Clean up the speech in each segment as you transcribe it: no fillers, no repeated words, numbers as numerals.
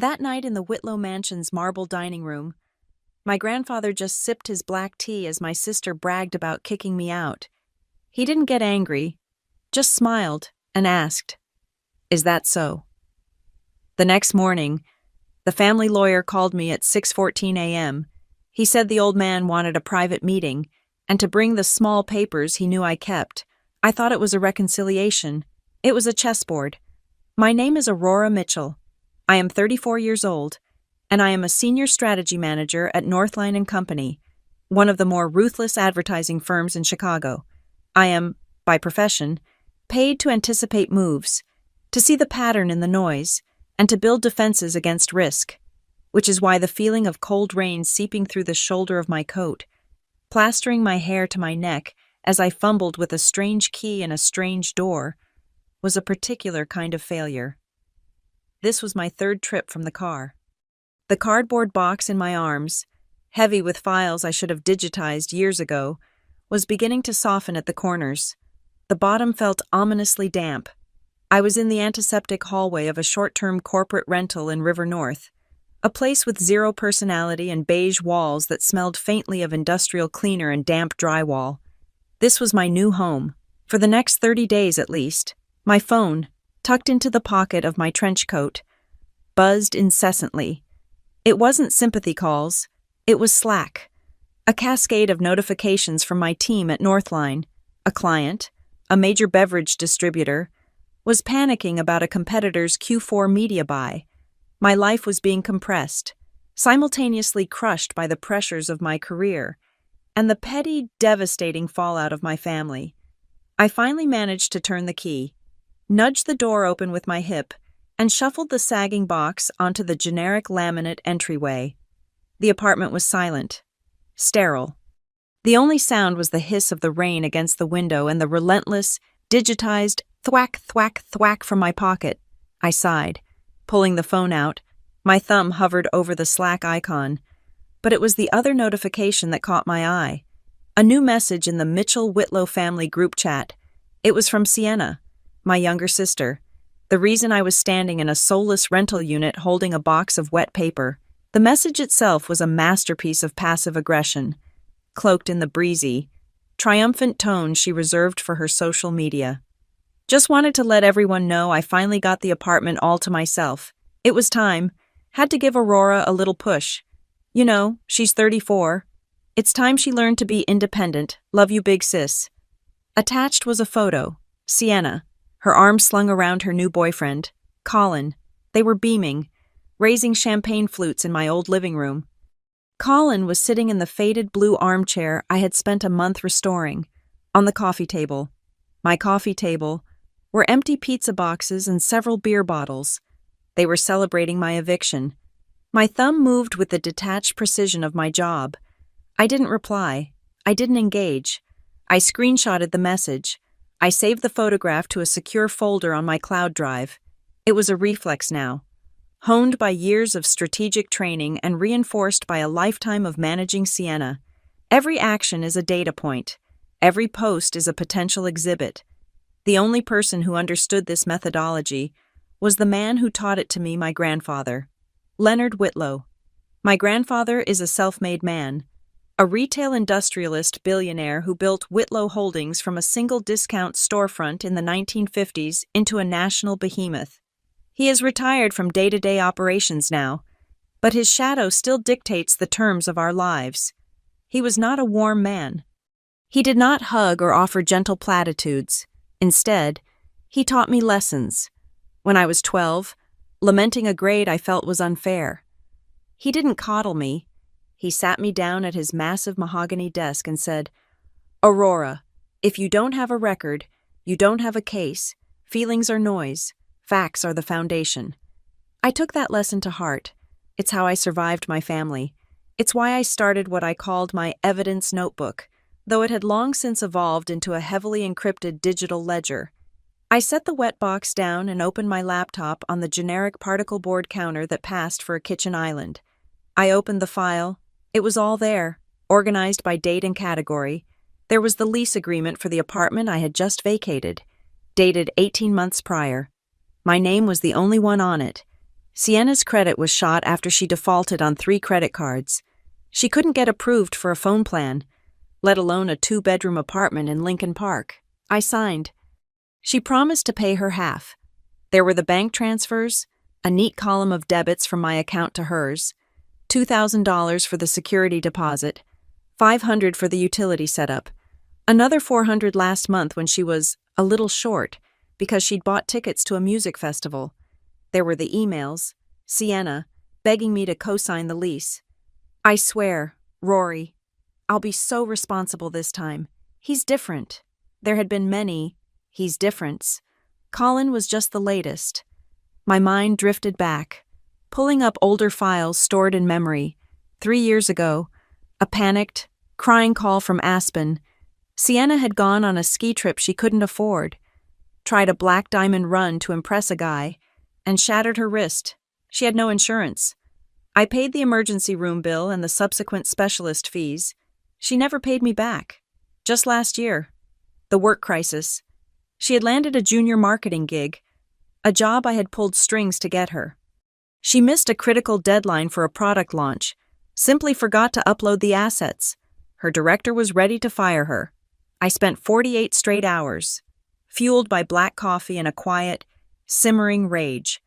That night in the Whitlow Mansion's marble dining room, my grandfather just sipped his black tea as my sister bragged about kicking me out. He didn't get angry, just smiled and asked, "Is that so?" The next morning, the family lawyer called me at 6:14 a.m. He said the old man wanted a private meeting and to bring the small papers he knew I kept. I thought it was a reconciliation. It was a chessboard. My name is Aurora Mitchell. I am 34 years old, and I am a senior strategy manager at Northline and Company, one of the more ruthless advertising firms in Chicago. I am, by profession, paid to anticipate moves, to see the pattern in the noise, and to build defenses against risk, which is why the feeling of cold rain seeping through the shoulder of my coat, plastering my hair to my neck as I fumbled with a strange key in a strange door, was a particular kind of failure. This was my third trip from the car. The cardboard box in my arms, heavy with files I should have digitized years ago, was beginning to soften at the corners. The bottom felt ominously damp. I was in the antiseptic hallway of a short-term corporate rental in River North, a place with zero personality and beige walls that smelled faintly of industrial cleaner and damp drywall. This was my new home, for the next 30 days at least. My phone, tucked into the pocket of my trench coat, buzzed incessantly. It wasn't sympathy calls, it was Slack, a cascade of notifications from my team at Northline. A client, a major beverage distributor, was panicking about a competitor's Q4 media buy. My life was being compressed, simultaneously crushed by the pressures of my career and the petty, devastating fallout of my family. I finally managed to turn the key, nudged the door open with my hip, and shuffled the sagging box onto the generic laminate entryway. The apartment was silent, sterile. The only sound was the hiss of the rain against the window and the relentless, digitized thwack, thwack, thwack from my pocket. I sighed, pulling the phone out. My thumb hovered over the Slack icon, but it was the other notification that caught my eye. A new message in the Mitchell-Whitlow family group chat. It was from Sienna, my younger sister, the reason I was standing in a soulless rental unit holding a box of wet paper. The message itself was a masterpiece of passive aggression, cloaked in the breezy, triumphant tone she reserved for her social media. Just wanted to let everyone know I finally got the apartment all to myself. It was time. Had to give Aurora a little push. You know, she's 34. It's time she learned to be independent. Love you, big sis. Attached was a photo. Sienna, her arms slung around her new boyfriend, Colin. They were beaming, raising champagne flutes in my old living room. Colin was sitting in the faded blue armchair I had spent a month restoring, on the coffee table. My coffee table were empty pizza boxes and several beer bottles. They were celebrating my eviction. My thumb moved with the detached precision of my job. I didn't reply. I didn't engage. I screenshotted the message. I saved the photograph to a secure folder on my cloud drive. It was a reflex now, honed by years of strategic training and reinforced by a lifetime of managing Sienna. Every action is a data point. Every post is a potential exhibit. The only person who understood this methodology was the man who taught it to me, my grandfather, Leonard Whitlow. My grandfather is a self-made man, a retail industrialist billionaire who built Whitlow Holdings from a single discount storefront in the 1950s into a national behemoth. He is retired from day-to-day operations now, but his shadow still dictates the terms of our lives. He was not a warm man. He did not hug or offer gentle platitudes. Instead, he taught me lessons. When I was 12, lamenting a grade I felt was unfair. He didn't coddle me. He sat me down at his massive mahogany desk and said, "Aurora, if you don't have a record, you don't have a case. Feelings are noise. Facts are the foundation." I took that lesson to heart. It's how I survived my family. It's why I started what I called my evidence notebook, though it had long since evolved into a heavily encrypted digital ledger. I set the wet box down and opened my laptop on the generic particle board counter that passed for a kitchen island. I opened the file. It was all there, organized by date and category. There was the lease agreement for the apartment I had just vacated, dated 18 months prior. My name was the only one on it. Sienna's credit was shot after she defaulted on 3 credit cards. She couldn't get approved for a phone plan, let alone a 2-bedroom apartment in Lincoln Park. I signed. She promised to pay her half. There were the bank transfers, a neat column of debits from my account to hers, $2,000 for the security deposit, $500 for the utility setup, another $400 last month when she was a little short because she'd bought tickets to a music festival. There were the emails, Sienna, begging me to co-sign the lease. I swear, Rory, I'll be so responsible this time. He's different. There had been many he's differents. Colin was just the latest. My mind drifted back, pulling up older files stored in memory. 3 years ago, a panicked, crying call from Aspen. Sienna had gone on a ski trip she couldn't afford, tried a black diamond run to impress a guy, and shattered her wrist. She had no insurance. I paid the emergency room bill and the subsequent specialist fees. She never paid me back. Just last year. The work crisis. She had landed a junior marketing gig, a job I had pulled strings to get her. She missed a critical deadline for a product launch, simply forgot to upload the assets. Her director was ready to fire her. I spent 48 straight hours, fueled by black coffee and a quiet, simmering rage,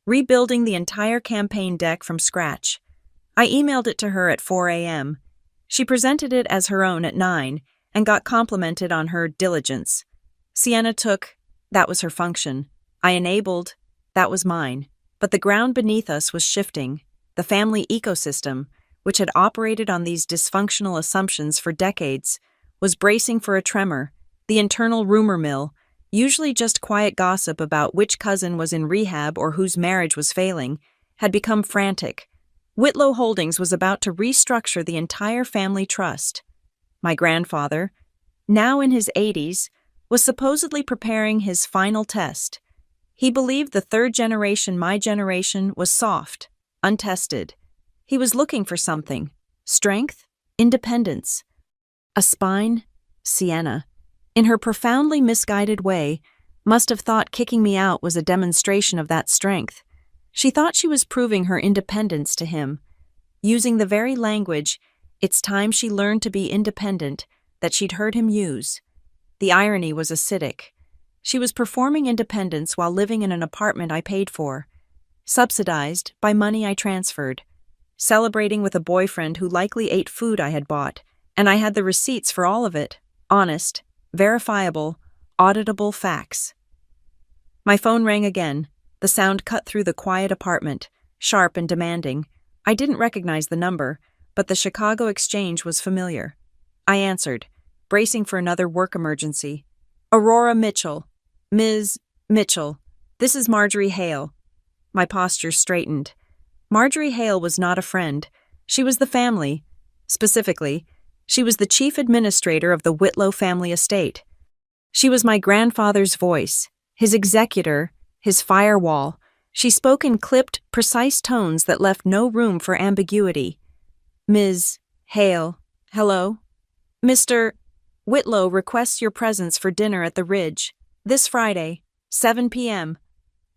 rebuilding the entire campaign deck from scratch. I emailed it to her at 4 a.m. She presented it as her own at 9 and got complimented on her diligence. Sienna took, that was her function. I enabled, that was mine. But the ground beneath us was shifting. The family ecosystem, which had operated on these dysfunctional assumptions for decades, was bracing for a tremor. The internal rumor mill, usually just quiet gossip about which cousin was in rehab or whose marriage was failing, had become frantic. Whitlow Holdings was about to restructure the entire family trust. My grandfather, now in his 80s, was supposedly preparing his final test. He believed the third generation, my generation, was soft, untested. He was looking for something. Strength, independence. A spine, Sienna, in her profoundly misguided way, must have thought kicking me out was a demonstration of that strength. She thought she was proving her independence to him, using the very language, it's time she learned to be independent, that she'd heard him use. The irony was acidic. She was performing independence while living in an apartment I paid for, subsidized by money I transferred, celebrating with a boyfriend who likely ate food I had bought, and I had the receipts for all of it, honest, verifiable, auditable facts. My phone rang again. The sound cut through the quiet apartment, sharp and demanding. I didn't recognize the number, but the Chicago Exchange was familiar. I answered, bracing for another work emergency. Aurora Mitchell. Ms. Mitchell. This is Marjorie Hale. My posture straightened. Marjorie Hale was not a friend. She was the family. Specifically, she was the chief administrator of the Whitlow family estate. She was my grandfather's voice, his executor, his firewall. She spoke in clipped, precise tones that left no room for ambiguity. Ms. Hale. Hello? Mr. Whitlow requests your presence for dinner at the Ridge, this Friday, 7 p.m.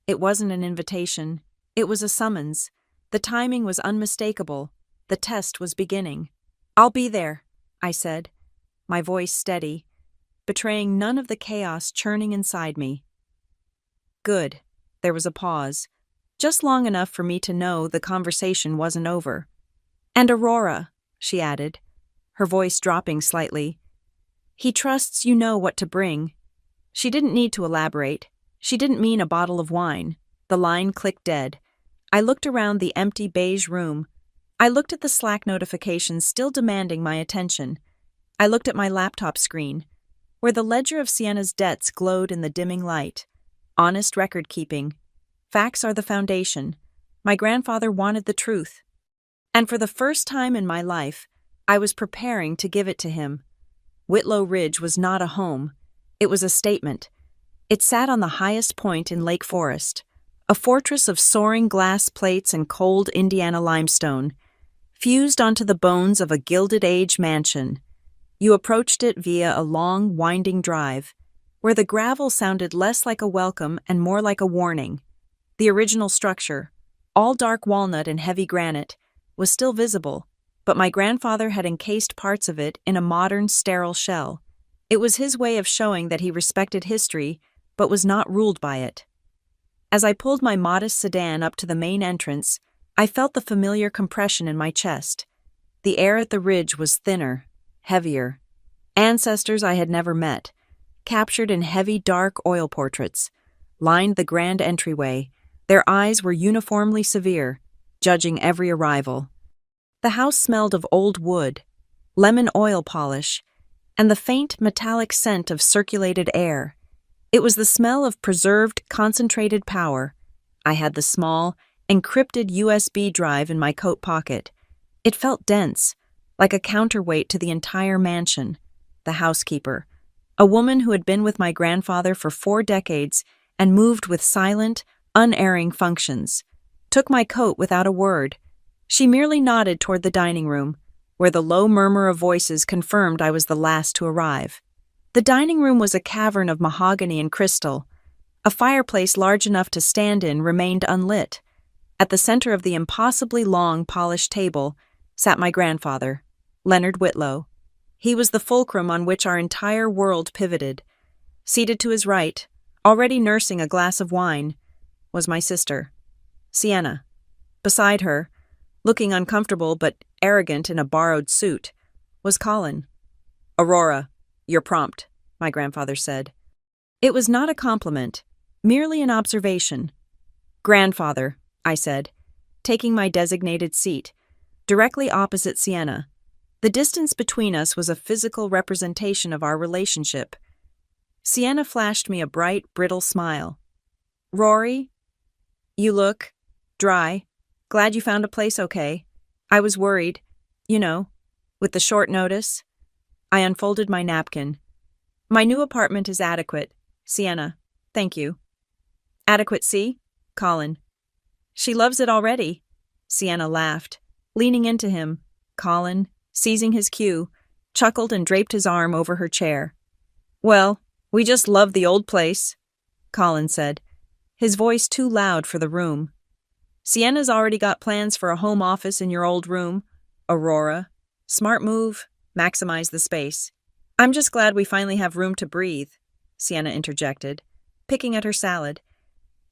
It wasn't an invitation. It was a summons. The timing was unmistakable. The test was beginning. I'll be there, I said, my voice steady, betraying none of the chaos churning inside me. Good. There was a pause, just long enough for me to know the conversation wasn't over. And Aurora, she added, her voice dropping slightly. He trusts you know what to bring. She didn't need to elaborate. She didn't mean a bottle of wine. The line clicked dead. I looked around the empty beige room. I looked at the Slack notifications still demanding my attention. I looked at my laptop screen, where the ledger of Sienna's debts glowed in the dimming light. Honest record-keeping. Facts are the foundation. My grandfather wanted the truth. And for the first time in my life, I was preparing to give it to him. Whitlow Ridge was not a home. It was a statement. It sat on the highest point in Lake Forest, a fortress of soaring glass plates and cold Indiana limestone, fused onto the bones of a Gilded Age mansion. You approached it via a long, winding drive, where the gravel sounded less like a welcome and more like a warning. The original structure, all dark walnut and heavy granite, was still visible, but my grandfather had encased parts of it in a modern, sterile shell. It was his way of showing that he respected history, but was not ruled by it. As I pulled my modest sedan up to the main entrance, I felt the familiar compression in my chest. The air at the ridge was thinner, heavier. Ancestors I had never met, captured in heavy dark oil portraits, lined the grand entryway. Their eyes were uniformly severe, judging every arrival. The house smelled of old wood, lemon oil polish, and the faint metallic scent of circulated air. It was the smell of preserved, concentrated power. I had the small, encrypted USB drive in my coat pocket. It felt dense, like a counterweight to the entire mansion. The housekeeper, a woman who had been with my grandfather for 4 decades and moved with silent, unerring functions, took my coat without a word. She merely nodded toward the dining room, where the low murmur of voices confirmed I was the last to arrive. The dining room was a cavern of mahogany and crystal. A fireplace large enough to stand in remained unlit. At the center of the impossibly long, polished table sat my grandfather, Leonard Whitlow. He was the fulcrum on which our entire world pivoted. Seated to his right, already nursing a glass of wine, was my sister, Sienna. Beside her, looking uncomfortable but arrogant in a borrowed suit, was Colin. "Aurora, you're prompt," my grandfather said. It was not a compliment, merely an observation. "Grandfather," I said, taking my designated seat, directly opposite Sienna. The distance between us was a physical representation of our relationship. Sienna flashed me a bright, brittle smile. "Rory, you look dry. Glad you found a place okay. I was worried, with the short notice." I unfolded my napkin. "My new apartment is adequate, Sienna. Thank you." "Adequate, see?" Colin. "She loves it already." Sienna laughed, leaning into him. Colin, seizing his cue, chuckled and draped his arm over her chair. "Well, we just love the old place," Colin said, his voice too loud for the room. "Sienna's already got plans for a home office in your old room, Aurora. Smart move, maximize the space." "I'm just glad we finally have room to breathe," Sienna interjected, picking at her salad.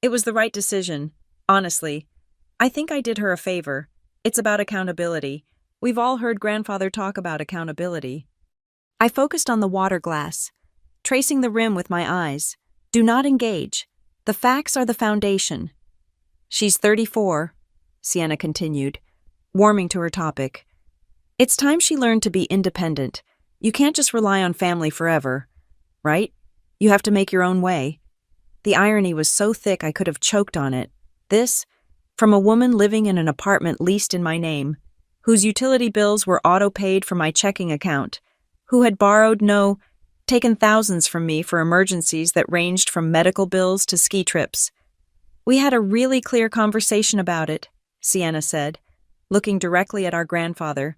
It was the right decision, honestly. I think I did her a favor. It's about accountability. We've all heard grandfather talk about accountability. I focused on the water glass, tracing the rim with my eyes. Do not engage. The facts are the foundation. "She's 34, Sienna continued, warming to her topic. "It's time she learned to be independent. You can't just rely on family forever, right? You have to make your own way." The irony was so thick I could have choked on it. This, from a woman living in an apartment leased in my name, whose utility bills were auto-paid from my checking account, who had taken thousands from me for emergencies that ranged from medical bills to ski trips. "We had a really clear conversation about it," Sienna said, looking directly at our grandfather,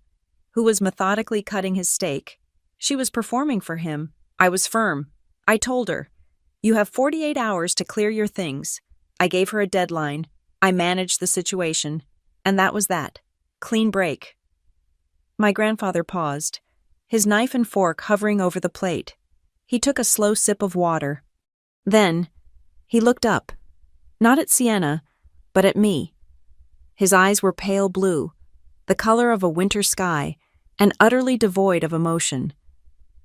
who was methodically cutting his steak. She was performing for him. I was firm. I told her, "You have 48 hours to clear your things." I gave her a deadline. I managed the situation. And that was that. Clean break. My grandfather paused, his knife and fork hovering over the plate. He took a slow sip of water. Then, he looked up, not at Sienna, but at me. His eyes were pale blue, the color of a winter sky, and utterly devoid of emotion.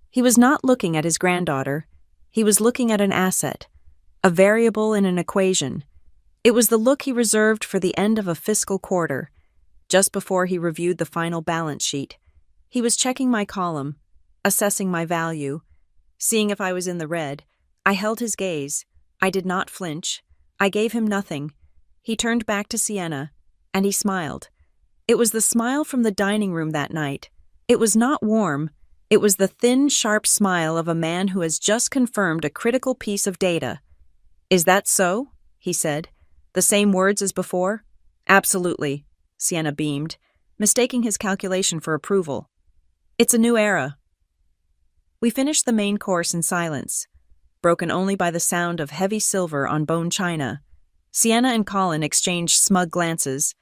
He was not looking at his granddaughter. He was looking at an asset, a variable in an equation. It was the look he reserved for the end of a fiscal quarter, just before he reviewed the final balance sheet. He was checking my column, assessing my value, seeing if I was in the red. I held his gaze. I did not flinch. I gave him nothing. He turned back to Sienna, and he smiled. It was the smile from the dining room that night. It was not warm. It was the thin, sharp smile of a man who has just confirmed a critical piece of data. "Is that so?" he said. "The same words as before?" "Absolutely," Sienna beamed, mistaking his calculation for approval. "It's a new era." We finished the main course in silence, broken only by the sound of heavy silver on bone china. Sienna and Colin exchanged smug glances.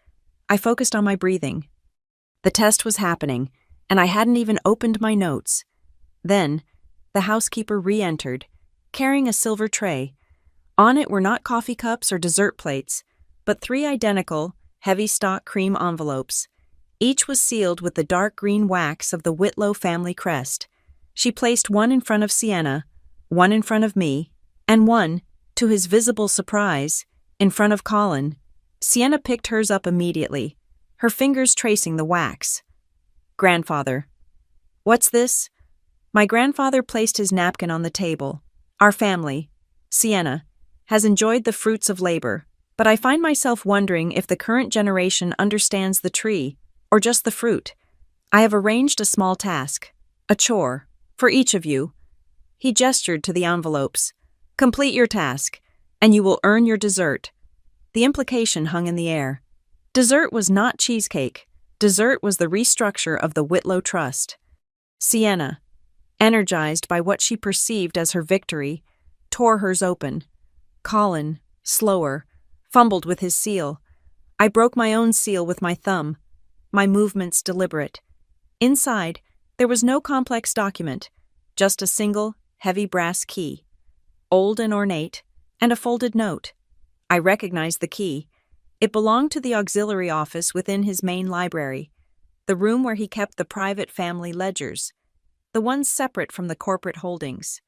I focused on my breathing. The test was happening, and I hadn't even opened my notes. Then, the housekeeper re-entered, carrying a silver tray. On it were not coffee cups or dessert plates, but 3 identical, heavy-stock cream envelopes. Each was sealed with the dark green wax of the Whitlow family crest. She placed one in front of Sienna, one in front of me, and one, to his visible surprise, in front of Colin. Sienna picked hers up immediately, her fingers tracing the wax. Grandfather. What's this? My grandfather placed his napkin on the table. Our family, Sienna, has enjoyed the fruits of labor, but I find myself wondering if the current generation understands the tree, or just the fruit. I have arranged a small task, a chore, for each of you. He gestured to the envelopes. Complete your task, and you will earn your dessert. The implication hung in the air. Dessert was not cheesecake. Dessert was the restructure of the Whitlow Trust. Sienna, energized by what she perceived as her victory, tore hers open. Colin, slower, fumbled with his seal. I broke my own seal with my thumb, my movements deliberate. Inside, there was no complex document, just a single, heavy brass key, old and ornate, and a folded note. I recognized the key. It belonged to the auxiliary office within his main library, the room where he kept the private family ledgers, the ones separate from the corporate holdings.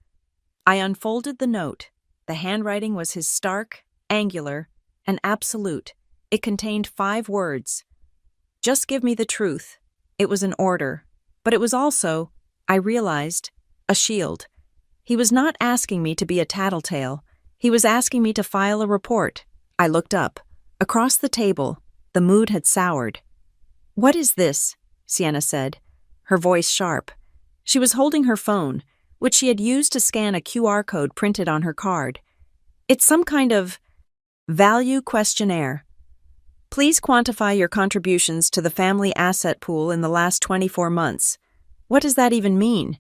I unfolded the note. The handwriting was his stark, angular, and absolute. It contained 5 words. Just give me the truth. It was an order, but it was also, I realized, a shield. He was not asking me to be a tattletale. He was asking me to file a report. I looked up. Across the table, the mood had soured. What is this? Sienna said, her voice sharp. She was holding her phone, which she had used to scan a QR code printed on her card. It's some kind of value questionnaire. Please quantify your contributions to the family asset pool in the last 24 months. What does that even mean?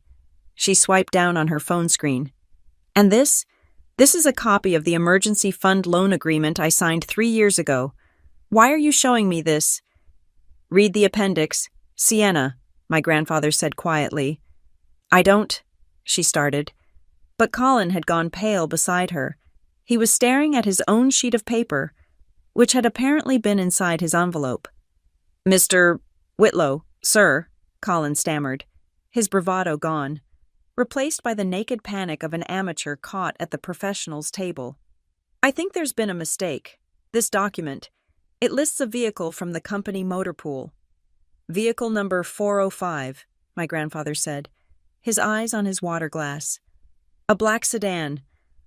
She swiped down on her phone screen. And this? This is a copy of the emergency fund loan agreement I signed 3 years ago. Why are you showing me this? Read the appendix. Sienna, my grandfather said quietly. I don't, she started. But Colin had gone pale beside her. He was staring at his own sheet of paper, which had apparently been inside his envelope. Mr. Whitlow, sir, Colin stammered, his bravado gone, replaced by the naked panic of an amateur caught at the professional's table. I think there's been a mistake. This document, it lists a vehicle from the company motor pool. Vehicle number 405, my grandfather said, his eyes on his water glass. A black sedan,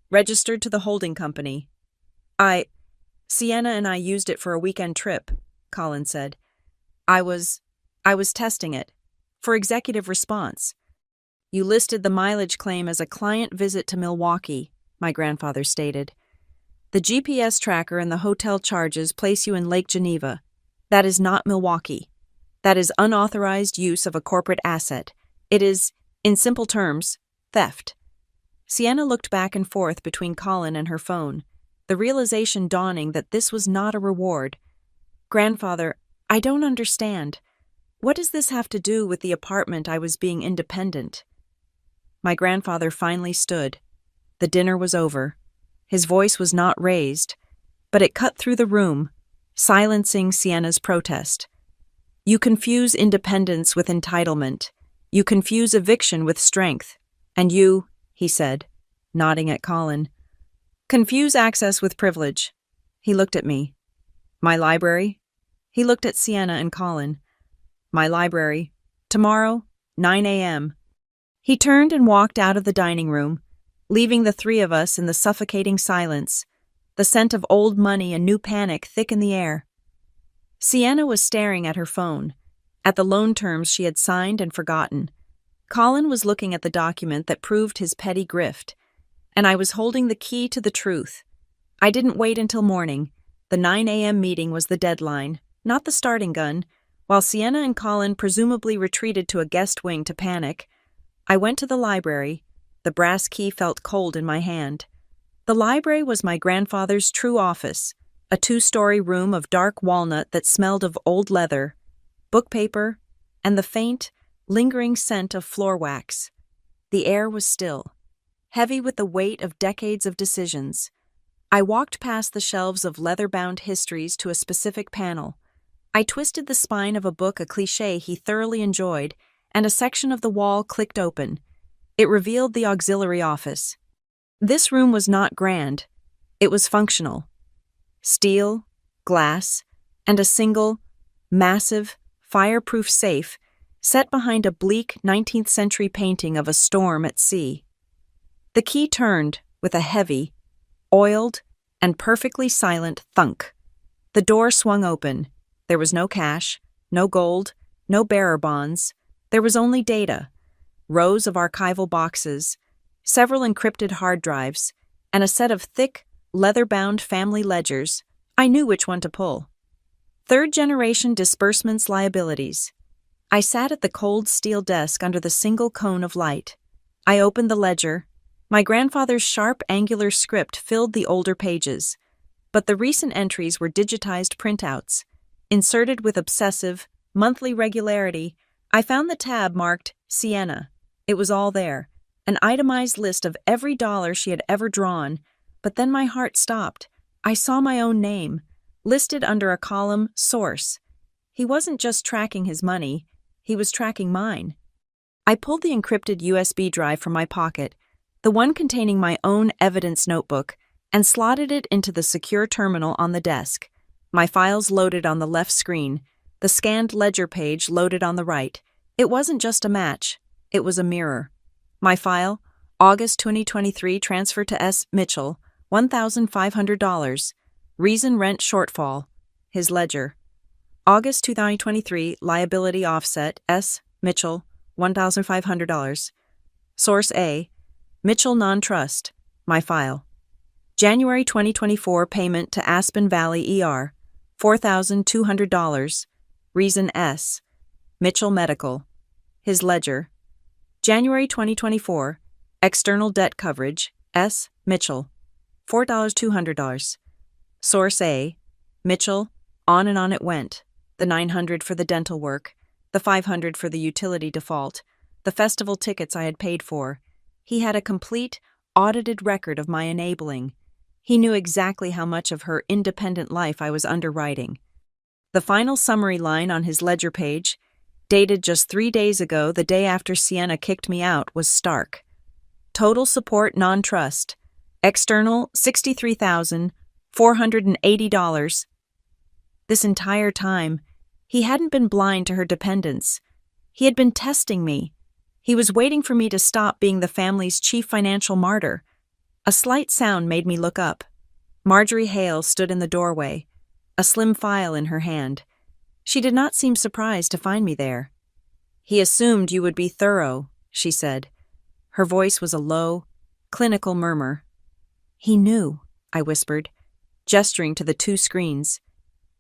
registered to the holding company. Sienna and I used it for a weekend trip, Colin said. I was testing it, for executive response. You listed the mileage claim as a client visit to Milwaukee, my grandfather stated. The GPS tracker and the hotel charges place you in Lake Geneva. That is not Milwaukee. That is unauthorized use of a corporate asset. It is, in simple terms, theft. Sienna looked back and forth between Colin and her phone, the realization dawning that this was not a reward. Grandfather, I don't understand. What does this have to do with the apartment I was being independent? My grandfather finally stood. The dinner was over. His voice was not raised, but it cut through the room, silencing Sienna's protest. You confuse independence with entitlement. You confuse eviction with strength. And you, he said, nodding at Colin, confuse access with privilege. He looked at me. My library? He looked at Sienna and Colin. My library. Tomorrow, 9 a.m. He turned and walked out of the dining room, leaving the 3 of us in the suffocating silence, the scent of old money and new panic thick in the air. Sienna was staring at her phone, at the loan terms she had signed and forgotten. Colin was looking at the document that proved his petty grift, and I was holding the key to the truth. I didn't wait until morning. The 9 a.m. meeting was the deadline, not the starting gun. While Sienna and Colin presumably retreated to a guest wing to panic, I went to the library. The brass key felt cold in my hand. The library was my grandfather's true office, a two-story room of dark walnut that smelled of old leather, book paper, and the faint, lingering scent of floor wax. The air was still, heavy with the weight of decades of decisions. I walked past the shelves of leather-bound histories to a specific panel. I twisted the spine of a book, a cliché he thoroughly enjoyed, and a section of the wall clicked open. It revealed the auxiliary office. This room was not grand. It was functional. Steel, glass, and a single, massive, fireproof safe set behind a bleak 19th century painting of a storm at sea. The key turned with a heavy, oiled, and perfectly silent thunk. The door swung open. There was no cash, no gold, no bearer bonds. There was only data, rows of archival boxes, several encrypted hard drives, and a set of thick, leather-bound family ledgers. I knew which one to pull. Third-generation disbursements liabilities. I sat at the cold steel desk under the single cone of light. I opened the ledger. My grandfather's sharp, angular script filled the older pages, but the recent entries were digitized printouts. Inserted with obsessive, monthly regularity, I found the tab marked Sienna. It was all there, an itemized list of every dollar she had ever drawn, but then my heart stopped. I saw my own name, listed under a column, Source. He wasn't just tracking his money, he was tracking mine. I pulled the encrypted USB drive from my pocket, the one containing my own evidence notebook, and slotted it into the secure terminal on the desk. My files loaded on the left screen, the scanned ledger page loaded on the right. It wasn't just a match, it was a mirror. My file, August 2023 transfer to S. Mitchell, $1,500. Reason rent shortfall. His ledger. August 2023 liability offset S. Mitchell, $1,500. Source A. Mitchell non-trust. My file. January 2024 payment to Aspen Valley ER, $4,200. Reason S. Mitchell Medical. His ledger. January 2024 external debt coverage S. Mitchell, $4,200. Source A. Mitchell. On and on it went. The $900 for the dental work, the $500 for the utility default, the festival tickets I had paid for. He had a complete, audited record of my enabling. He knew exactly how much of her independent life I was underwriting. The final summary line on his ledger page, dated just 3 days ago, the day after Sienna kicked me out, was stark. Total support non-trust. External $63,480. This entire time, he hadn't been blind to her dependence. He had been testing me. He was waiting for me to stop being the family's chief financial martyr. A slight sound made me look up. Marjorie Hale stood in the doorway, a slim file in her hand. She did not seem surprised to find me there. "He assumed you would be thorough," she said. Her voice was a low, clinical murmur. "He knew," I whispered, gesturing to the 2 screens.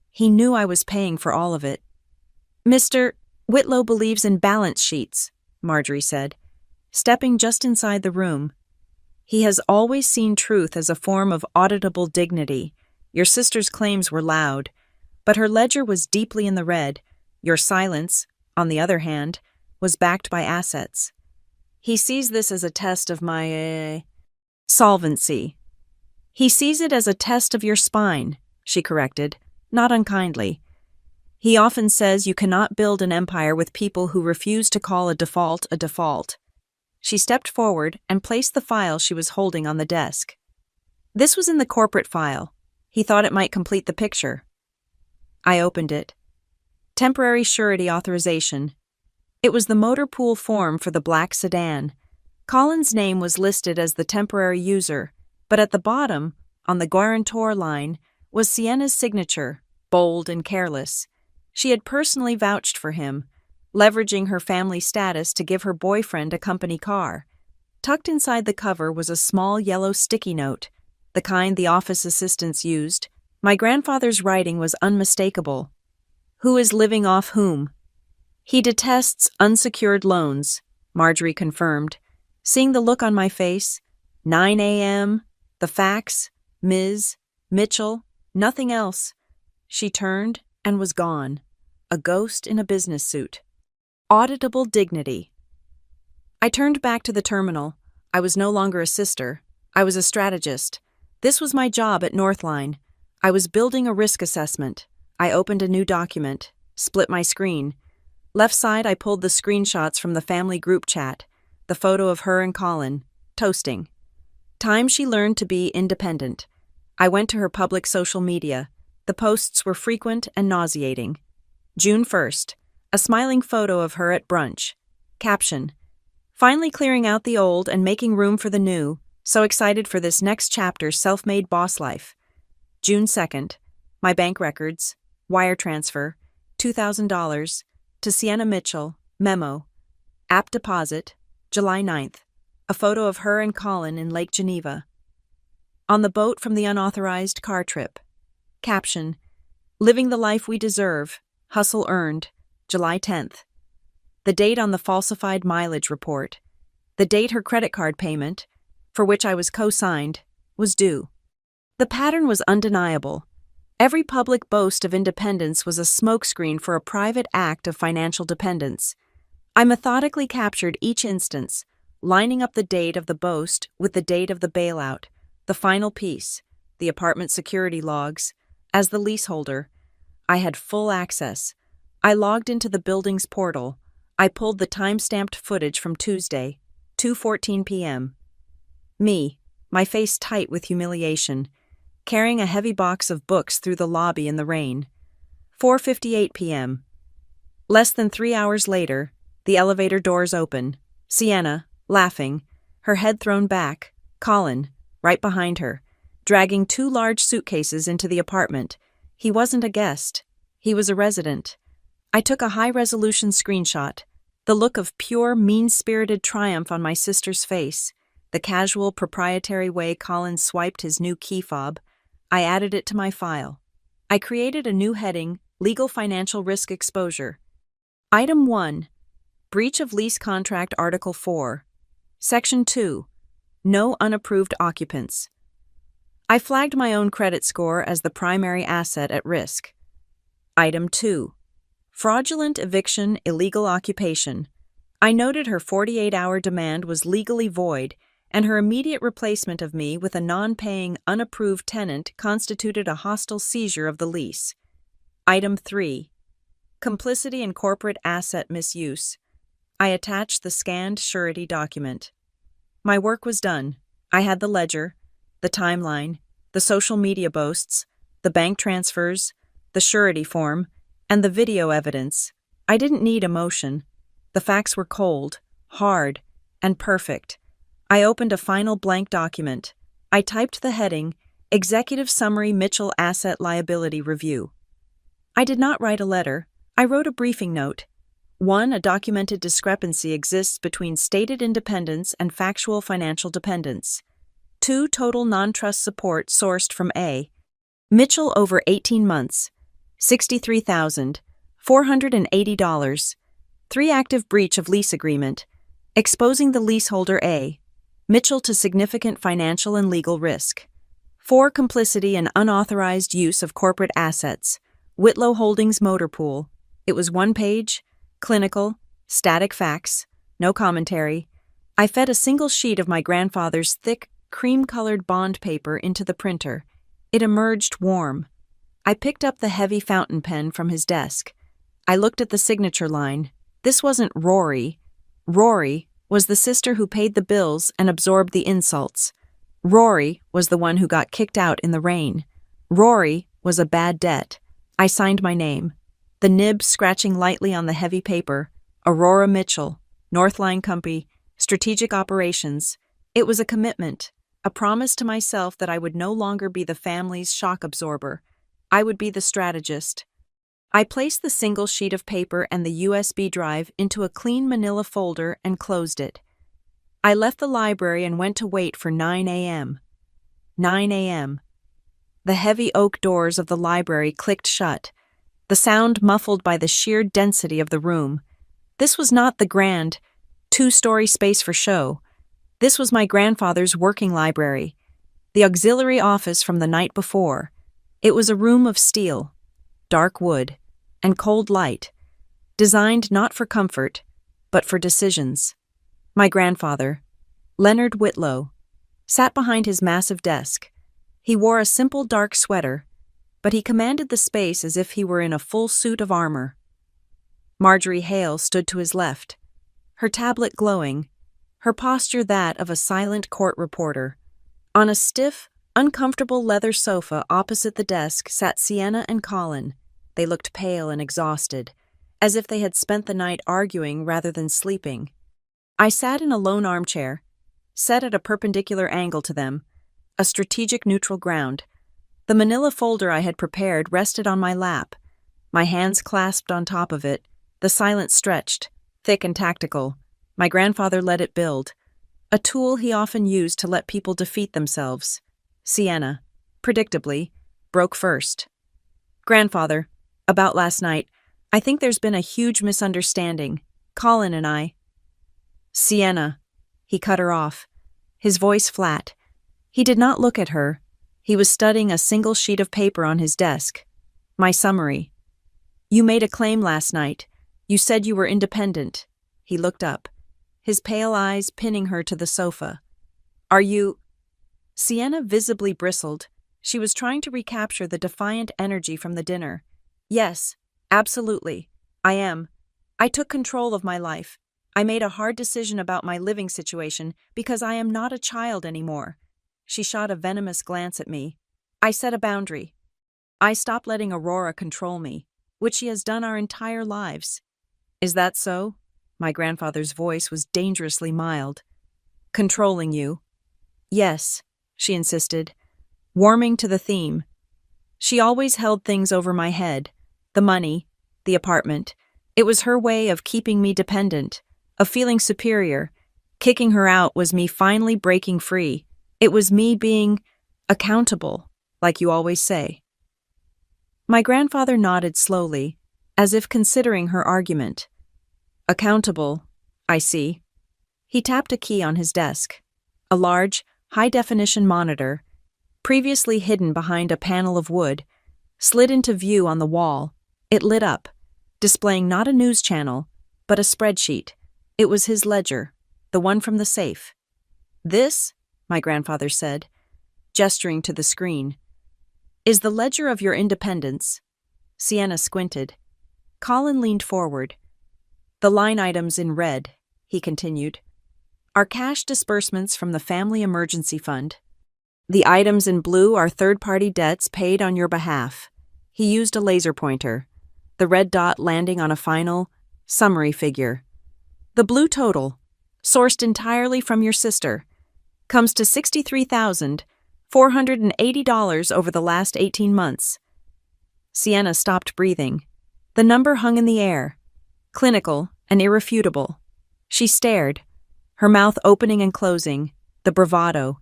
"He knew I was paying for all of it." "Mr. Whitlow believes in balance sheets," Marjorie said, stepping just inside the room. "He has always seen truth as a form of auditable dignity. Your sister's claims were loud, but her ledger was deeply in the red. Your silence, on the other hand, was backed by assets. He sees this as a test of my, solvency." "He sees it as a test of your spine," she corrected, not unkindly. "He often says you cannot build an empire with people who refuse to call a default a default." She stepped forward and placed the file she was holding on the desk. This was in the corporate file. He thought it might complete the picture. I opened it. Temporary surety authorization. It was the motor pool form for the black sedan. Colin's name was listed as the temporary user, but at the bottom, on the guarantor line, was Sienna's signature, bold and careless. She had personally vouched for him, leveraging her family status to give her boyfriend a company car. Tucked inside the cover was a small yellow sticky note, the kind the office assistants used. My grandfather's writing was unmistakable. "Who is living off whom?" "He detests unsecured loans," Marjorie confirmed. Seeing the look on my face, 9 a.m., the fax, Ms. Mitchell, Nothing else. She turned and was gone, a ghost in a business suit. Auditable dignity. I turned back to the terminal. I was no longer a sister. I was a strategist. This was my job at Northline. I was building a risk assessment. I opened a new document, split my screen. Left side, I pulled the screenshots from the family group chat, the photo of her and Colin, toasting. Time she learned to be independent. I went to her public social media. The posts were frequent and nauseating. June 1st, a smiling photo of her at brunch. Caption: finally clearing out the old and making room for the new. So excited for this next chapter, self-made boss life. June 2nd, my bank records, wire transfer, $2,000, to Sienna Mitchell, memo, app deposit, July 9th, a photo of her and Colin in Lake Geneva. On the boat from the unauthorized car trip. Caption: living the life we deserve, hustle earned, July 10th. The date on the falsified mileage report. The date her credit card payment, for which I was co-signed, was due. The pattern was undeniable. Every public boast of independence was a smokescreen for a private act of financial dependence. I methodically captured each instance, lining up the date of the boast with the date of the bailout, the final piece, the apartment security logs. As the leaseholder, I had full access. I logged into the building's portal. I pulled the time-stamped footage from Tuesday, 2:14 p.m. Me, my face tight with humiliation, carrying a heavy box of books through the lobby in the rain. 4:58 p.m. Less than 3 hours later, the elevator doors open. Sienna, laughing, her head thrown back, Colin, right behind her, dragging 2 large suitcases into the apartment. He wasn't a guest. He was a resident. I took a high-resolution screenshot, the look of pure, mean-spirited triumph on my sister's face, the casual, proprietary way Colin swiped his new key fob. I added it to my file. I created a new heading, Legal Financial Risk Exposure. Item 1. Breach of Lease Contract Article 4. Section 2. No unapproved occupants. I flagged my own credit score as the primary asset at risk. Item 2. Fraudulent eviction, illegal occupation. I noted her 48-hour demand was legally void, and her immediate replacement of me with a non-paying, unapproved tenant constituted a hostile seizure of the lease. Item 3. Complicity in corporate asset misuse. I attached the scanned surety document. My work was done. I had the ledger, the timeline, the social media boasts, the bank transfers, the surety form, and the video evidence. I didn't need emotion. The facts were cold, hard, and perfect. I opened a final blank document. I typed the heading, Executive Summary Mitchell Asset Liability Review. I did not write a letter. I wrote a briefing note. 1. A documented discrepancy exists between stated independence and factual financial dependence. 2. Total non-trust support sourced from A. Mitchell over 18 months. $63,480. 3. Active breach of lease agreement, exposing the leaseholder A. Mitchell to significant financial and legal risk. 4. Complicity in unauthorized use of corporate assets, Whitlow Holdings Motor Pool. It was one page, clinical, static facts, no commentary. I fed a single sheet of my grandfather's thick, cream-colored bond paper into the printer. It emerged warm. I picked up the heavy fountain pen from his desk. I looked at the signature line. This wasn't Rory. Rory was the sister who paid the bills and absorbed the insults. Rory was the one who got kicked out in the rain. Rory was a bad debt. I signed my name. The nib scratching lightly on the heavy paper. Aurora Mitchell, Northline Company, Strategic Operations. It was a commitment, a promise to myself that I would no longer be the family's shock absorber. I would be the strategist. I placed the single sheet of paper and the USB drive into a clean manila folder and closed it. I left the library and went to wait for 9 a.m. 9 a.m. The heavy oak doors of the library clicked shut, the sound muffled by the sheer density of the room. This was not the grand, 2-story space for show. This was my grandfather's working library, the auxiliary office from the night before. It was a room of steel, dark wood, and cold light, designed not for comfort, but for decisions. My grandfather, Leonard Whitlow, sat behind his massive desk. He wore a simple dark sweater, but he commanded the space as if he were in a full suit of armor. Marjorie Hale stood to his left, her tablet glowing, her posture that of a silent court reporter. On a stiff, uncomfortable leather sofa opposite the desk sat Sienna and Colin. They looked pale and exhausted, as if they had spent the night arguing rather than sleeping. I sat in a lone armchair, set at a perpendicular angle to them, a strategic neutral ground. The manila folder I had prepared rested on my lap, my hands clasped on top of it, the silence stretched, thick and tactical. My grandfather let it build, a tool he often used to let people defeat themselves. Sienna, predictably, broke first. "Grandfather, about last night, I think there's been a huge misunderstanding. Colin and I." "Sienna," he cut her off, his voice flat. He did not look at her. He was studying a single sheet of paper on his desk. "My summary. You made a claim last night. You said you were independent." He looked up, his pale eyes pinning her to the sofa. "Are you—" Sienna visibly bristled. She was trying to recapture the defiant energy from the dinner. "Yes, absolutely. I am. I took control of my life. I made a hard decision about my living situation because I am not a child anymore." She shot a venomous glance at me. "I set a boundary. I stopped letting Aurora control me, which she has done our entire lives." "Is that so?" My grandfather's voice was dangerously mild. "Controlling you?" "Yes," she insisted, warming to the theme. She always held things over my head, the money, the apartment. It was her way of keeping me dependent, of feeling superior. Kicking her out was me finally breaking free. It was me being accountable, like you always say. My grandfather nodded slowly, as if considering her argument. "Accountable, I see." He tapped a key on his desk. A large, high-definition monitor, previously hidden behind a panel of wood, slid into view on the wall. It lit up, displaying not a news channel, but a spreadsheet. It was his ledger, the one from the safe. "This," my grandfather said, gesturing to the screen, "is the ledger of your independence." Sienna squinted. Colin leaned forward. "The line items in red," he continued, "are cash disbursements from the Family Emergency Fund. The items in blue are third-party debts paid on your behalf." He used a laser pointer, the red dot landing on a final, summary figure. "The blue total, sourced entirely from your sister, comes to $63,480 over the last 18 months. Sienna stopped breathing. The number hung in the air, clinical and irrefutable. She stared, her mouth opening and closing, the bravado.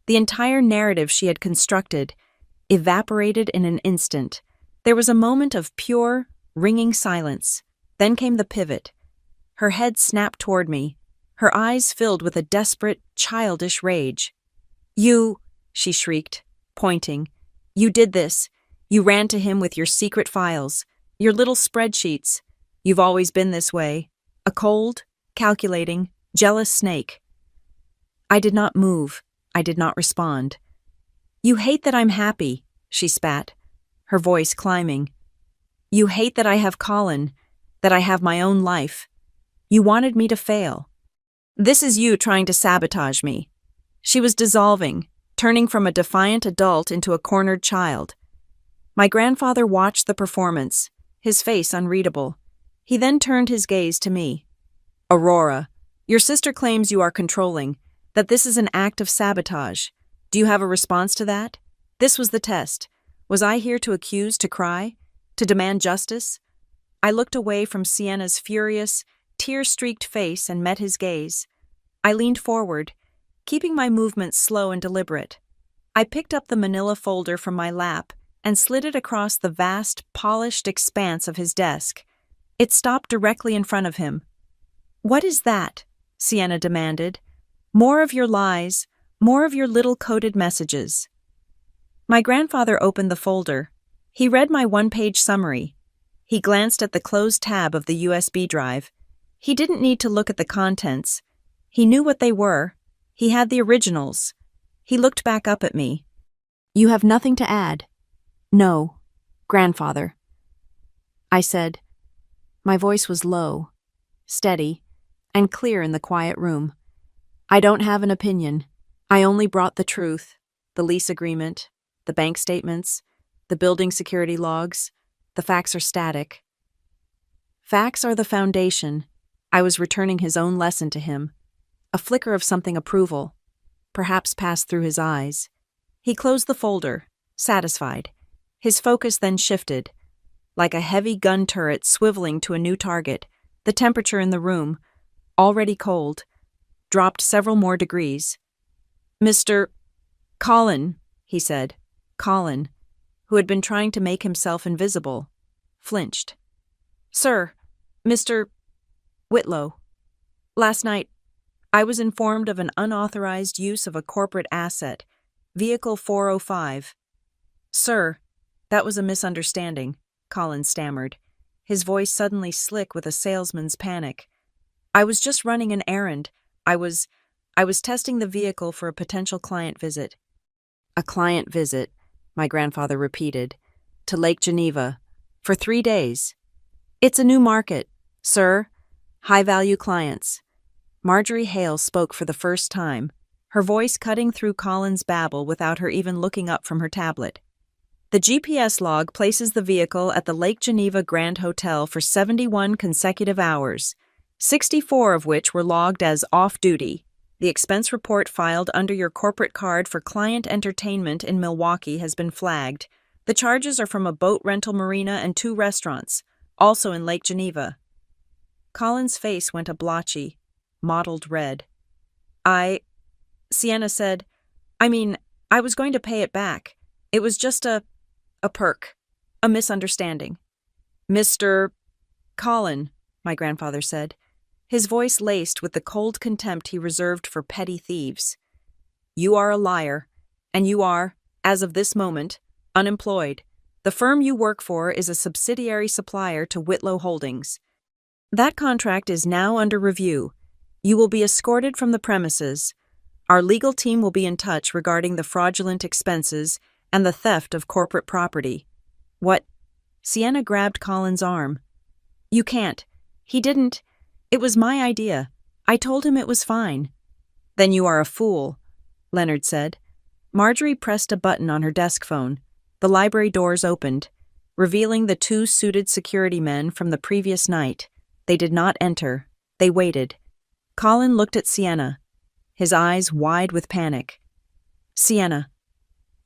The entire narrative she had constructed evaporated in an instant. There was a moment of pure, ringing silence. Then came the pivot. Her head snapped toward me, her eyes filled with a desperate, childish rage. "You," she shrieked, pointing. "You did this. You ran to him with your secret files, your little spreadsheets. You've always been this way. A cold, calculating, jealous snake." I did not move. I did not respond. "You hate that I'm happy," she spat, her voice climbing. "You hate that I have Colin, that I have my own life. You wanted me to fail. This is you trying to sabotage me." She was dissolving, turning from a defiant adult into a cornered child. My grandfather watched the performance, his face unreadable. He then turned his gaze to me. "Aurora, your sister claims you are controlling, that this is an act of sabotage. Do you have a response to that? This was the test. Was I here to accuse, to cry, to demand justice?" I looked away from Sienna's furious, tear-streaked face and met his gaze. I leaned forward, keeping my movements slow and deliberate. I picked up the manila folder from my lap and slid it across the vast, polished expanse of his desk. It stopped directly in front of him. "What is that?" Sienna demanded. "More of your lies, more of your little coded messages." My grandfather opened the folder. He read my one-page summary. He glanced at the closed tab of the USB drive. He didn't need to look at the contents. He knew what they were. He had the originals. He looked back up at me. "You have nothing to add?" "No, grandfather," I said. My voice was low, steady, and clear in the quiet room. "I don't have an opinion. I only brought the truth, the lease agreement, the bank statements, the building security logs. The facts are static. Facts are the foundation." I was returning his own lesson to him. A flicker of something approval, perhaps passed through his eyes. He closed the folder, satisfied. His focus then shifted. Like a heavy gun turret swiveling to a new target, the temperature in the room, already cold, dropped several more degrees. "Mr. Colin," he said. Colin, who had been trying to make himself invisible, flinched. "Sir, Mr. Whitlow, last night I was informed of an unauthorized use of a corporate asset, Vehicle 405. "Sir, that was a misunderstanding," Colin stammered, his voice suddenly slick with a salesman's panic. "I was just running an errand. I was testing the vehicle for a potential client visit." "A client visit," my grandfather repeated, "to Lake Geneva, for 3 days. It's a new market, sir. High-value clients." Marjorie Hale spoke for the first time, her voice cutting through Colin's babble without her even looking up from her tablet. "The GPS log places the vehicle at the Lake Geneva Grand Hotel for 71 consecutive hours, 64 of which were logged as off-duty. The expense report filed under your corporate card for client entertainment in Milwaukee has been flagged. The charges are from a boat rental marina and 2 restaurants, also in Lake Geneva." Colin's face went a blotchy, mottled red. Sienna said, I was going to pay it back. It was just a perk, a misunderstanding." "Mr. Colin," my grandfather said, his voice laced with the cold contempt he reserved for petty thieves. "You are a liar, and you are, as of this moment, unemployed. The firm you work for is a subsidiary supplier to Whitlow Holdings. That contract is now under review. You will be escorted from the premises. Our legal team will be in touch regarding the fraudulent expenses and the theft of corporate property." "What?" Sienna grabbed Colin's arm. "You can't. He didn't. It was my idea. I told him it was fine." "Then you are a fool," Leonard said. Marjorie pressed a button on her desk phone. The library doors opened, revealing the 2 suited security men from the previous night. They did not enter. They waited. Colin looked at Sienna, his eyes wide with panic. "Sienna,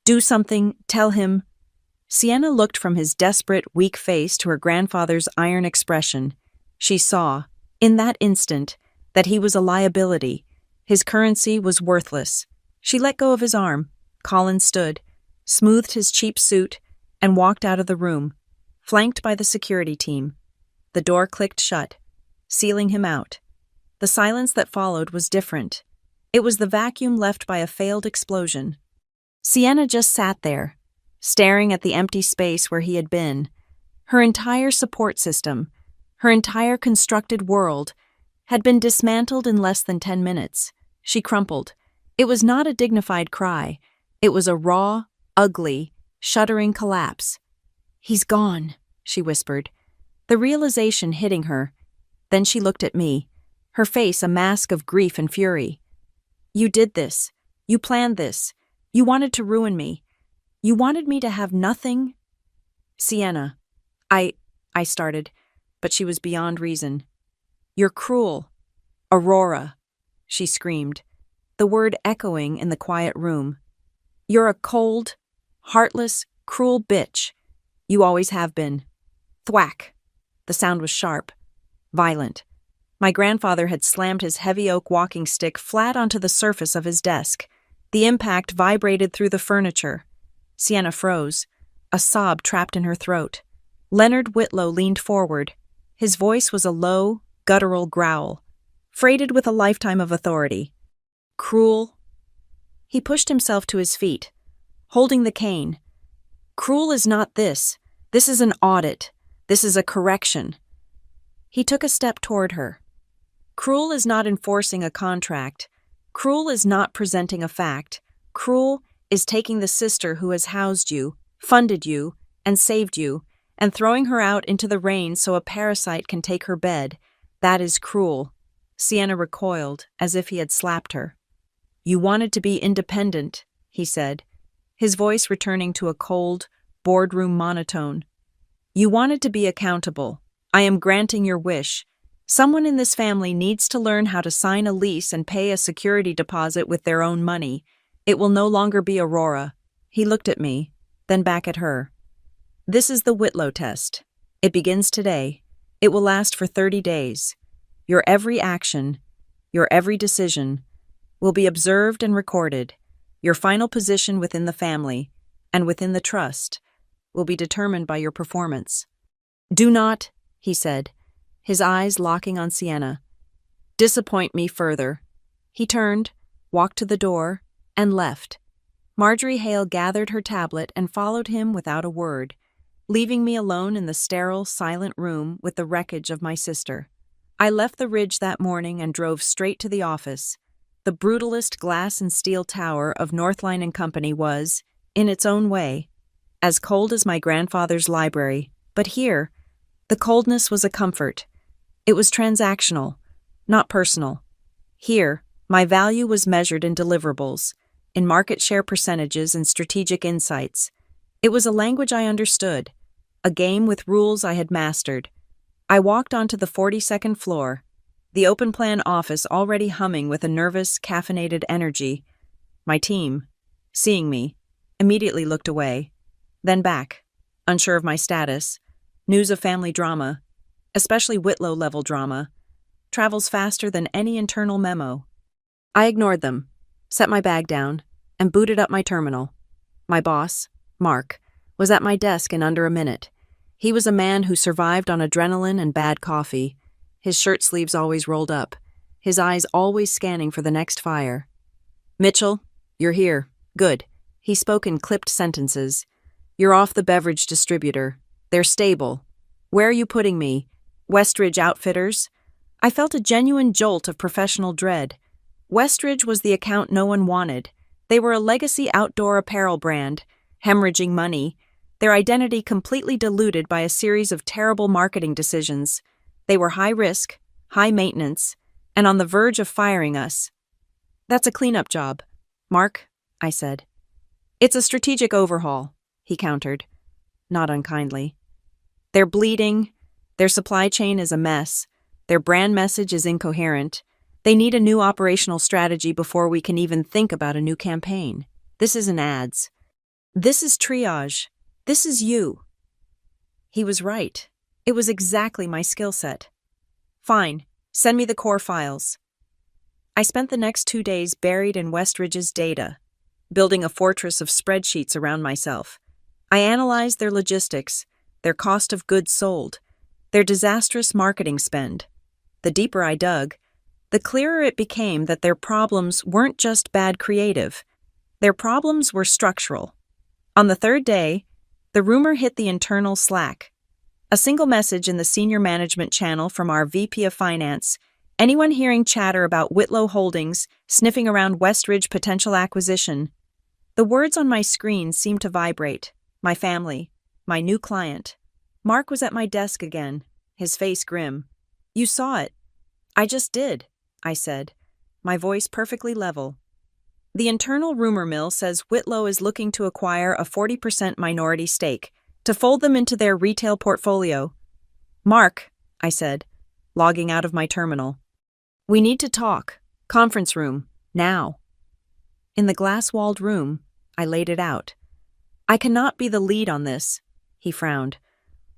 do something, tell him." Sienna looked from his desperate, weak face to her grandfather's iron expression. She saw, in that instant, that he was a liability. His currency was worthless. She let go of his arm. Colin stood, smoothed his cheap suit, and walked out of the room, flanked by the security team. The door clicked shut, sealing him out. The silence that followed was different. It was the vacuum left by a failed explosion. Sienna just sat there, staring at the empty space where he had been. Her entire support system, her entire constructed world, had been dismantled in less than 10 minutes. She crumpled. It was not a dignified cry. It was a raw, ugly, shuddering collapse. "He's gone," she whispered, the realization hitting her. Then she looked at me, her face a mask of grief and fury. "You did this. You planned this. You wanted to ruin me. You wanted me to have nothing." "Sienna, I started, but she was beyond reason. "You're cruel. Aurora," she screamed, the word echoing in the quiet room. "You're a cold, heartless, cruel bitch. You always have been." Thwack. The sound was sharp, violent. My grandfather had slammed his heavy oak walking stick flat onto the surface of his desk. The impact vibrated through the furniture. Sienna froze, a sob trapped in her throat. Leonard Whitlow leaned forward. His voice was a low, guttural growl, freighted with a lifetime of authority. "Cruel." He pushed himself to his feet, holding the cane. Cruel is not this. This is an audit. This is a correction. He took a step toward her. Cruel is not enforcing a contract. Cruel is not presenting a fact. Cruel is taking the sister who has housed you, funded you, and saved you, and throwing her out into the rain so a parasite can take her bed. That is cruel. Sienna recoiled, as if he had slapped her. You wanted to be independent, he said, his voice returning to a cold, boardroom monotone. You wanted to be accountable. I am granting your wish. Someone in this family needs to learn how to sign a lease and pay a security deposit with their own money. It will no longer be Aurora. He looked at me, then back at her. This is the Whitlow test. It begins today. It will last for 30 days. Your every action, your every decision, will be observed and recorded. Your final position within the family, and within the trust, will be determined by your performance. Do not, he said, his eyes locking on Sienna, disappoint me further. He turned, walked to the door, and left. Marjorie Hale gathered her tablet and followed him without a word, leaving me alone in the sterile, silent room with the wreckage of my sister. I left the Ridge that morning and drove straight to the office. The brutalist glass and steel tower of Northline and Company was, in its own way, as cold as my grandfather's library, but here, the coldness was a comfort. It was transactional, not personal. Here, my value was measured in deliverables, in market share percentages and strategic insights. It was a language I understood, a game with rules I had mastered. I walked onto the 42nd floor, the open-plan office already humming with a nervous, caffeinated energy. My team, seeing me, immediately looked away, then back, unsure of my status. News of family drama, especially Whitlow-level drama, travels faster than any internal memo. I ignored them, set my bag down, and booted up my terminal. My boss, Mark, was at my desk in under a minute. He was a man who survived on adrenaline and bad coffee, his shirt sleeves always rolled up, his eyes always scanning for the next fire. Mitchell, you're here. Good. He spoke in clipped sentences. You're off the beverage distributor. They're stable. Where are you putting me? Westridge Outfitters? I felt a genuine jolt of professional dread. Westridge was the account no one wanted. They were a legacy outdoor apparel brand, hemorrhaging money, their identity completely diluted by a series of terrible marketing decisions. They were high risk, high maintenance, and on the verge of firing us. That's a cleanup job, Mark, I said. It's a strategic overhaul, he countered, not unkindly. They're bleeding, their supply chain is a mess, their brand message is incoherent. They need a new operational strategy before we can even think about a new campaign. This isn't ads. This is triage. This is you. He was right. It was exactly my skill set. Fine, send me the core files. I spent the next 2 days buried in Westridge's data, building a fortress of spreadsheets around myself. I analyzed their logistics, their cost of goods sold, their disastrous marketing spend. The deeper I dug, the clearer it became that their problems weren't just bad creative. Their problems were structural. On the third day, the rumor hit the internal Slack. A single message in the senior management channel from our VP of Finance. Anyone hearing chatter about Whitlow Holdings sniffing around Westridge potential acquisition? The words on my screen seemed to vibrate. My family, my new client. Mark was at my desk again, his face grim. You saw it. I just did, I said, my voice perfectly level. The internal rumor mill says Whitlow is looking to acquire a 40% minority stake to fold them into their retail portfolio. Mark, I said, logging out of my terminal. We need to talk. Conference room, now. In the glass-walled room, I laid it out. I cannot be the lead on this, he frowned.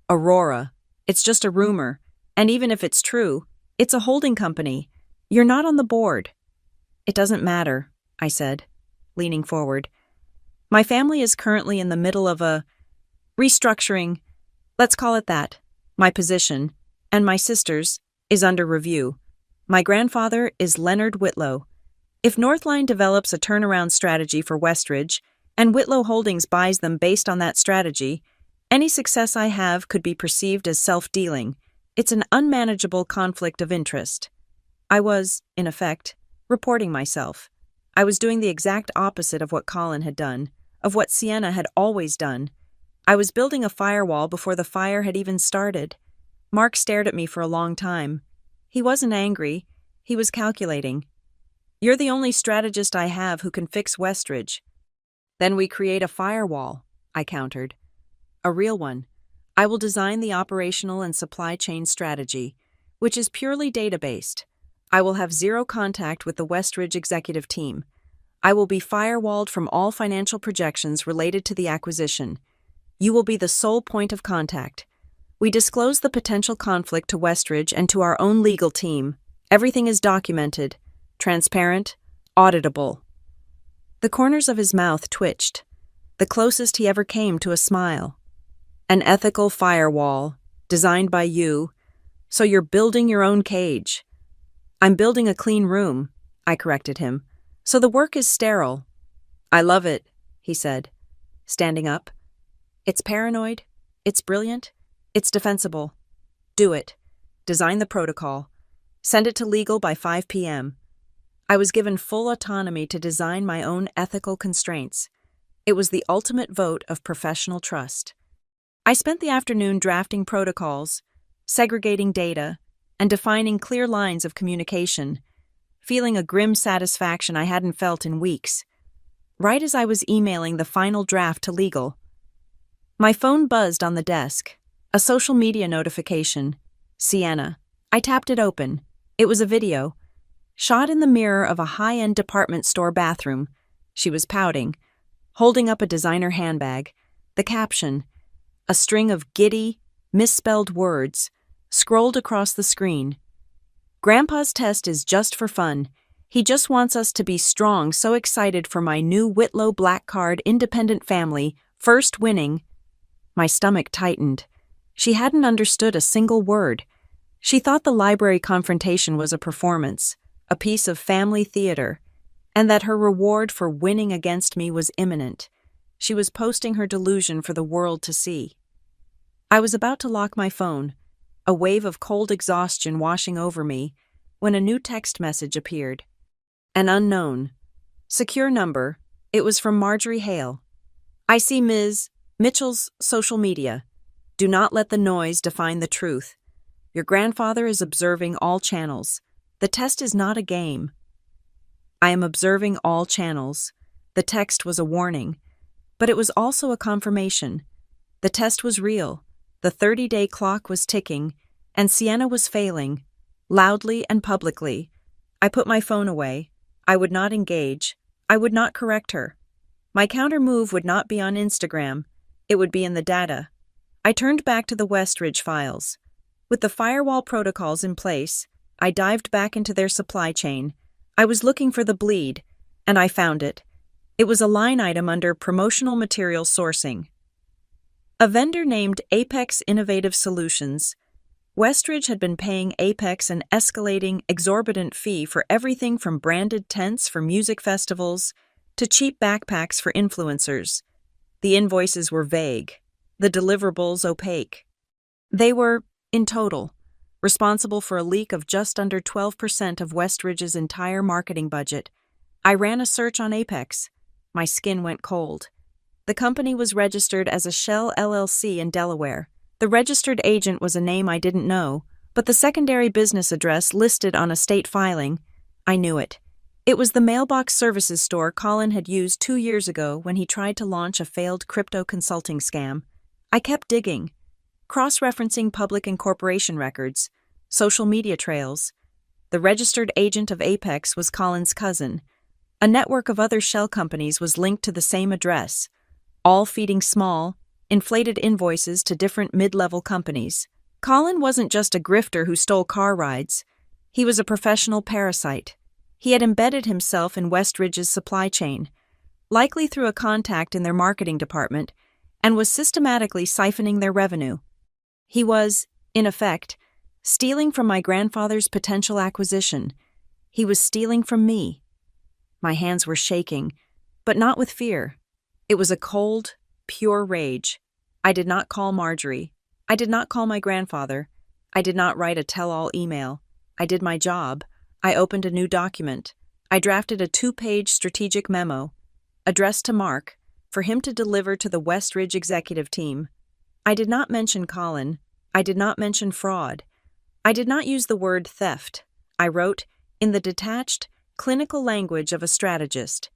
Aurora, it's just a rumor, and even if it's true, it's a holding company. You're not on the board. It doesn't matter, I said, leaning forward. My family is currently in the middle of a restructuring, let's call it that. My position, and my sister's, is under review. My grandfather is Leonard Whitlow. If Northline develops a turnaround strategy for Westridge, And Whitlow Holdings buys them based on that strategy. Any success I have could be perceived as self-dealing. It's an unmanageable conflict of interest. I was, in effect, reporting myself. I was doing the exact opposite of what Colin had done, of what Sienna had always done. I was building a firewall before the fire had even started. Mark stared at me for a long time. He wasn't angry. He was calculating. "You're the only strategist I have who can fix Westridge." "Then we create a firewall," I countered. "A real one. I will design the operational and supply chain strategy, which is purely data-based. I will have zero contact with the Westridge executive team. I will be firewalled from all financial projections related to the acquisition. You will be the sole point of contact. We disclose the potential conflict to Westridge and to our own legal team. Everything is documented, transparent, auditable." The corners of his mouth twitched, the closest he ever came to a smile. "An ethical firewall, designed by you, so you're building your own cage." "I'm building a clean room," I corrected him, "so the work is sterile." "I love it," he said, standing up. "It's paranoid, it's brilliant, it's defensible. Do it. Design the protocol. Send it to legal by 5 p.m. I was given full autonomy to design my own ethical constraints. It was the ultimate vote of professional trust. I spent the afternoon drafting protocols, segregating data, and defining clear lines of communication, feeling a grim satisfaction I hadn't felt in weeks. Right as I was emailing the final draft to legal, my phone buzzed on the desk. A social media notification. Sienna. I tapped it open. It was a video. Shot in the mirror of a high-end department store bathroom. She was pouting, holding up a designer handbag. The caption, a string of giddy, misspelled words, scrolled across the screen. "Grandpa's test is just for fun. He just wants us to be strong, so excited for my new Whitlow Black Card independent family, first winning." My stomach tightened. She hadn't understood a single word. She thought the library confrontation was a performance, a piece of family theater, and that her reward for winning against me was imminent. She was posting her delusion for the world to see. I was about to lock my phone, a wave of cold exhaustion washing over me, when a new text message appeared. An unknown. Secure number. It was from Marjorie Hale. "I see Ms. Mitchell's social media. Do not let the noise define the truth. Your grandfather is observing all channels. The test is not a game." I am observing all channels. The text was a warning, but it was also a confirmation. The test was real. The 30-day clock was ticking, and Sienna was failing, loudly and publicly. I put my phone away. I would not engage. I would not correct her. My counter move would not be on Instagram. It would be in the data. I turned back to the Westridge files. With the firewall protocols in place, I dived back into their supply chain. I was looking for the bleed, and I found it. It was a line item under promotional material sourcing. A vendor named Apex Innovative Solutions. Westridge had been paying Apex an escalating, exorbitant fee for everything from branded tents for music festivals to cheap backpacks for influencers. The invoices were vague, the deliverables opaque. They were, in total, responsible for a leak of just under 12% of Westridge's entire marketing budget. I ran a search on Apex. My skin went cold. The company was registered as a Shell LLC in Delaware. The registered agent was a name I didn't know, but the secondary business address listed on a state filing, I knew it. It was the mailbox services store Colin had used 2 years ago when he tried to launch a failed crypto consulting scam. I kept digging, cross-referencing public incorporation records, social media trails. The registered agent of Apex was Colin's cousin. A network of other shell companies was linked to the same address, all feeding small, inflated invoices to different mid-level companies. Colin wasn't just a grifter who stole car rides. He was a professional parasite. He had embedded himself in Westridge's supply chain, likely through a contact in their marketing department, and was systematically siphoning their revenue. He was, in effect, stealing from my grandfather's potential acquisition. He was stealing from me. My hands were shaking, but not with fear. It was a cold, pure rage. I did not call Marjorie. I did not call my grandfather. I did not write a tell-all email. I did my job. I opened a new document. I drafted a 2-page strategic memo, addressed to Mark, for him to deliver to the West Ridge executive team. I did not mention Colin. I did not mention fraud. I did not use the word theft. I wrote, in the detached, clinical language of a strategist.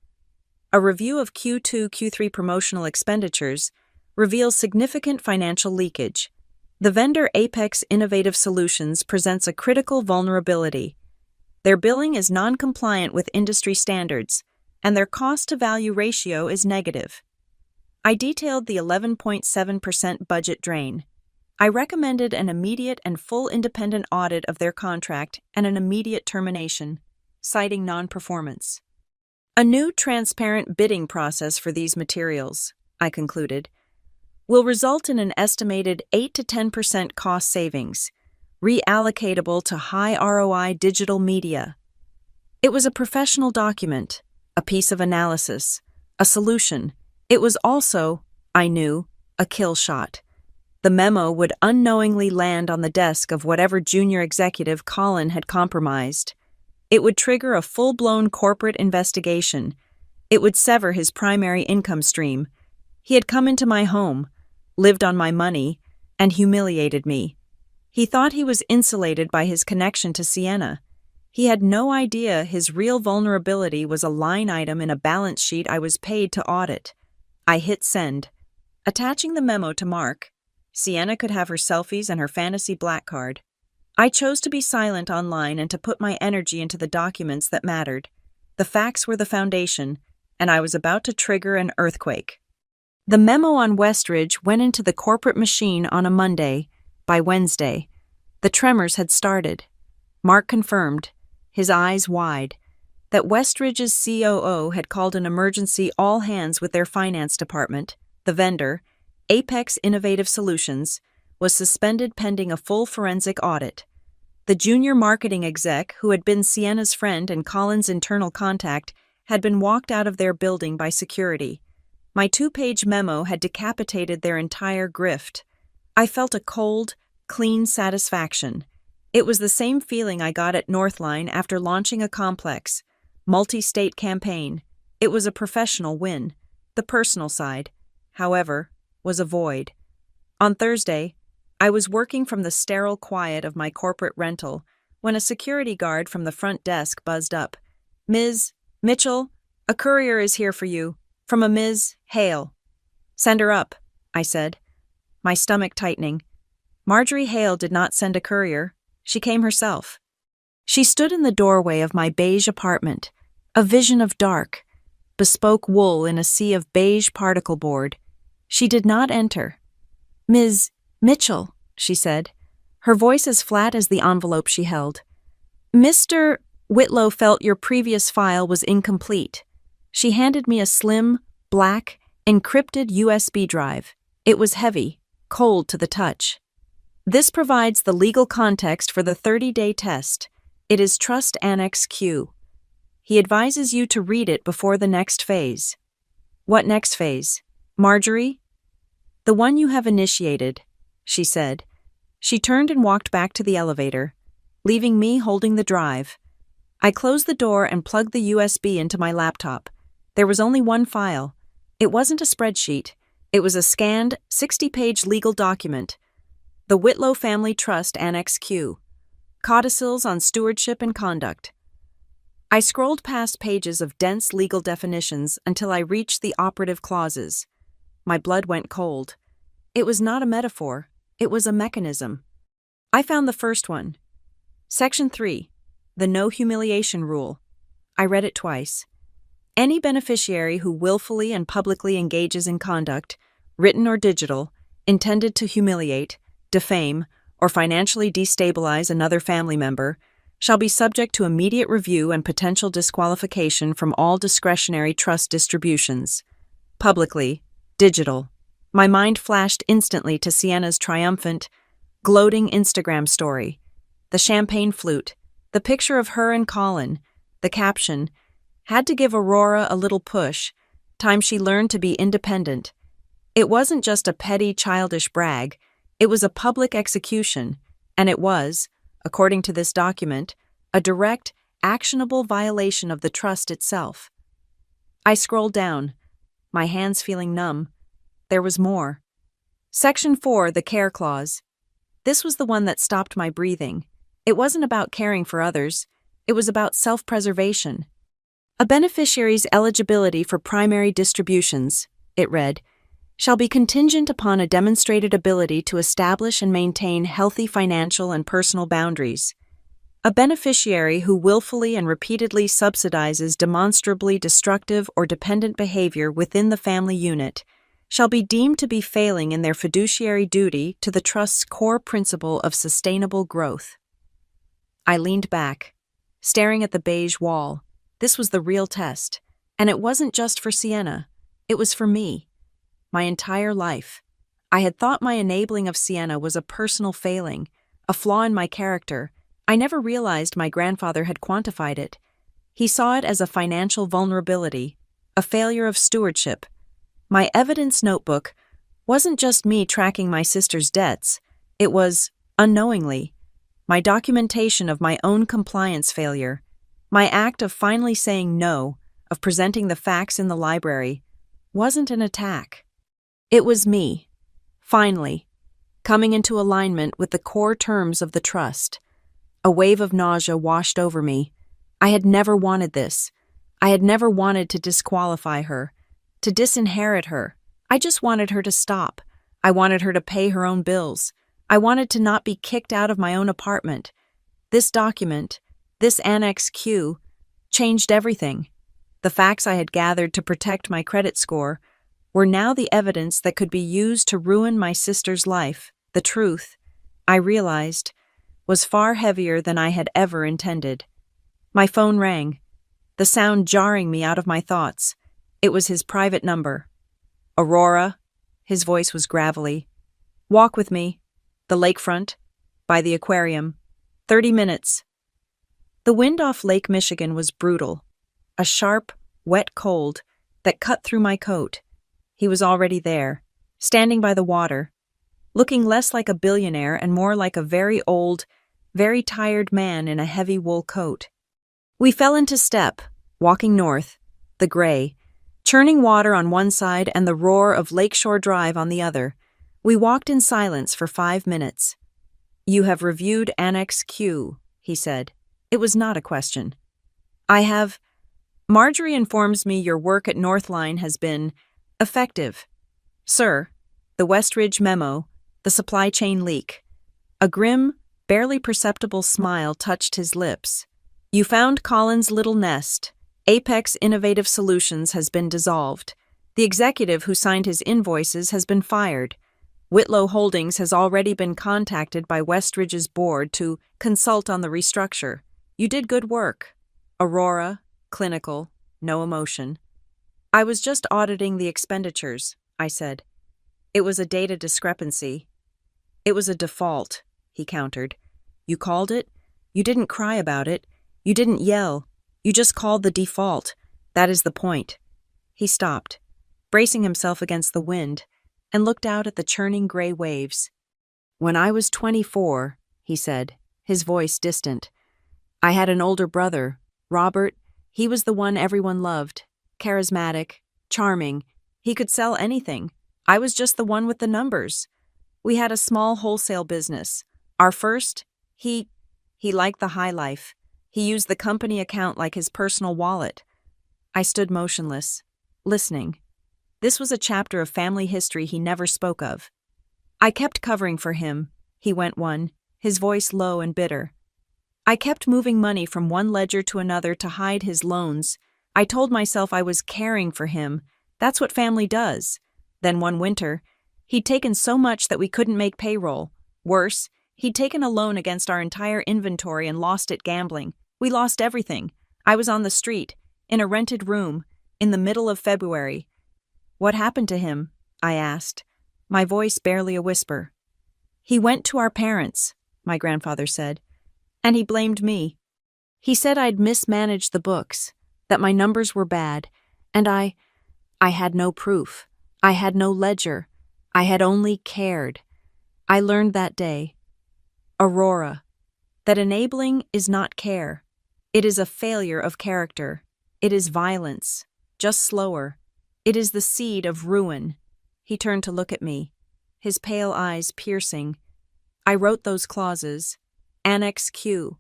A review of Q2, Q3 promotional expenditures reveals significant financial leakage. The vendor Apex Innovative Solutions presents a critical vulnerability. Their billing is non-compliant with industry standards, and their cost-to-value ratio is negative. I detailed the 11.7% budget drain. I recommended an immediate and full independent audit of their contract and an immediate termination, citing non-performance. A new transparent bidding process for these materials, I concluded, will result in an estimated 8 to 10% cost savings, reallocatable to high ROI digital media. It was a professional document, a piece of analysis, a solution. It was also, I knew, a kill shot. The memo would unknowingly land on the desk of whatever junior executive Colin had compromised. It would trigger a full-blown corporate investigation. It would sever his primary income stream. He had come into my home, lived on my money, and humiliated me. He thought he was insulated by his connection to Sienna. He had no idea his real vulnerability was a line item in a balance sheet I was paid to audit. I hit send. Attaching the memo to Mark, Sienna could have her selfies and her fantasy black card. I chose to be silent online and to put my energy into the documents that mattered. The facts were the foundation, and I was about to trigger an earthquake. The memo on Westridge went into the corporate machine on a Monday. By Wednesday, the tremors had started. Mark confirmed, his eyes wide, that Westridge's COO had called an emergency all hands with their finance department. The vendor, Apex Innovative Solutions, was suspended pending a full forensic audit. The junior marketing exec, who had been Sienna's friend and Colin's internal contact, had been walked out of their building by security. My 2-page memo had decapitated their entire grift. I felt a cold, clean satisfaction. It was the same feeling I got at Northline after launching a complex, multi-state campaign. It was a professional win. The personal side, however, was a void. On Thursday, I was working from the sterile quiet of my corporate rental when a security guard from the front desk buzzed up. "Ms. Mitchell, a courier is here for you, from a Ms. Hale." "Send her up," I said, my stomach tightening. Marjorie Hale did not send a courier. She came herself. She stood in the doorway of my beige apartment, a vision of dark, bespoke wool in a sea of beige particle board. She did not enter. "Ms. Mitchell," she said, her voice as flat as the envelope she held. "Mr. Whitlow felt your previous file was incomplete." She handed me a slim, black, encrypted USB drive. It was heavy, cold to the touch. "This provides the legal context for the 30-day test. It is Trust Annex Q. He advises you to read it before the next phase." "What next phase, Marjorie?" "The one you have initiated," she said. She turned and walked back to the elevator, leaving me holding the drive. I closed the door and plugged the USB into my laptop. There was only one file. It wasn't a spreadsheet. It was a scanned, 60-page legal document. The Whitlow Family Trust Annex Q. Codicils on Stewardship and Conduct. I scrolled past pages of dense legal definitions until I reached the operative clauses. My blood went cold. It was not a metaphor. It was a mechanism. I found the first one. Section 3, the No Humiliation Rule. I read it twice. Any beneficiary who willfully and publicly engages in conduct, written or digital, intended to humiliate, defame, or financially destabilize another family member, shall be subject to immediate review and potential disqualification from all discretionary trust distributions. Publicly, digital. My mind flashed instantly to Sienna's triumphant, gloating Instagram story. The champagne flute, the picture of her and Colin, the caption, "Had to give Aurora a little push. time she learned to be independent. It wasn't just a petty, childish brag, it was a public execution, and it was, according to this document, a direct, actionable violation of the trust itself. I scrolled down, my hands feeling numb. There was more. Section 4, the care clause. This was the one that stopped my breathing. It wasn't about caring for others, it was about self-preservation. A beneficiary's eligibility for primary distributions, it read, shall be contingent upon a demonstrated ability to establish and maintain healthy financial and personal boundaries. A beneficiary who willfully and repeatedly subsidizes demonstrably destructive or dependent behavior within the family unit shall be deemed to be failing in their fiduciary duty to the trust's core principle of sustainable growth. I leaned back, staring at the beige wall. This was the real test, and it wasn't just for Sienna. It was for me. My entire life. I had thought my enabling of Sienna was a personal failing, a flaw in my character. I never realized my grandfather had quantified it. He saw it as a financial vulnerability, a failure of stewardship. My evidence notebook wasn't just me tracking my sister's debts. It was, unknowingly, my documentation of my own compliance failure, my act of finally saying no, of presenting the facts in the library, wasn't an attack. It was me, finally, coming into alignment with the core terms of the trust. A wave of nausea washed over me. I had never wanted this. I had never wanted to disqualify her, to disinherit her. I just wanted her to stop. I wanted her to pay her own bills. I wanted to not be kicked out of my own apartment. This document, this Annex Q, changed everything. The facts I had gathered to protect my credit score were now the evidence that could be used to ruin my sister's life. The truth, I realized, was far heavier than I had ever intended. My phone rang, the sound jarring me out of my thoughts. It was his private number. Aurora, his voice was gravelly. Walk with me. The lakefront, by the aquarium. 30 minutes. The wind off Lake Michigan was brutal, a sharp, wet cold that cut through my coat. He was already there, standing by the water, looking less like a billionaire and more like a very old, very tired man in a heavy wool coat. We fell into step, walking north, the gray, churning water on one side and the roar of Lakeshore Drive on the other. We walked in silence for 5 minutes. You have reviewed Annex Q, he said. It was not a question. I have. Marjorie informs me your work at Northline has been effective. Sir, the Westridge memo, the supply chain leak. A grim, barely perceptible smile touched his lips. You found Colin's little nest. Apex Innovative Solutions has been dissolved. The executive who signed his invoices has been fired. Whitlow Holdings has already been contacted by Westridge's board to consult on the restructure. You did good work. Aurora, clinical, no emotion. I was just auditing the expenditures, I said. It was a data discrepancy. It was a default, he countered. You called it? You didn't cry about it. You didn't yell. You just called the default. That is the point. He stopped, bracing himself against the wind, and looked out at the churning gray waves. When I was 24, he said, his voice distant, I had an older brother, Robert. He was the one everyone loved, charismatic, charming. He could sell anything. I was just the one with the numbers. We had a small wholesale business. Our first, he liked the high life. He used the company account like his personal wallet. I stood motionless, listening. This was a chapter of family history he never spoke of. I kept covering for him, he went on, his voice low and bitter. I kept moving money from one ledger to another to hide his loans. I told myself I was caring for him. That's what family does. Then one winter, he'd taken so much that we couldn't make payroll. Worse, he'd taken a loan against our entire inventory and lost it gambling. We lost everything. I was on the street, in a rented room, in the middle of February. What happened to him? I asked, my voice barely a whisper. He went to our parents, my grandfather said, and he blamed me. He said I'd mismanaged the books, that my numbers were bad, and I I had no proof. I had no ledger. I had only cared. I learned that day, Aurora, that enabling is not care. It is a failure of character. It is violence, just slower. It is the seed of ruin. He turned to look at me, his pale eyes piercing. I wrote those clauses, Annex Q,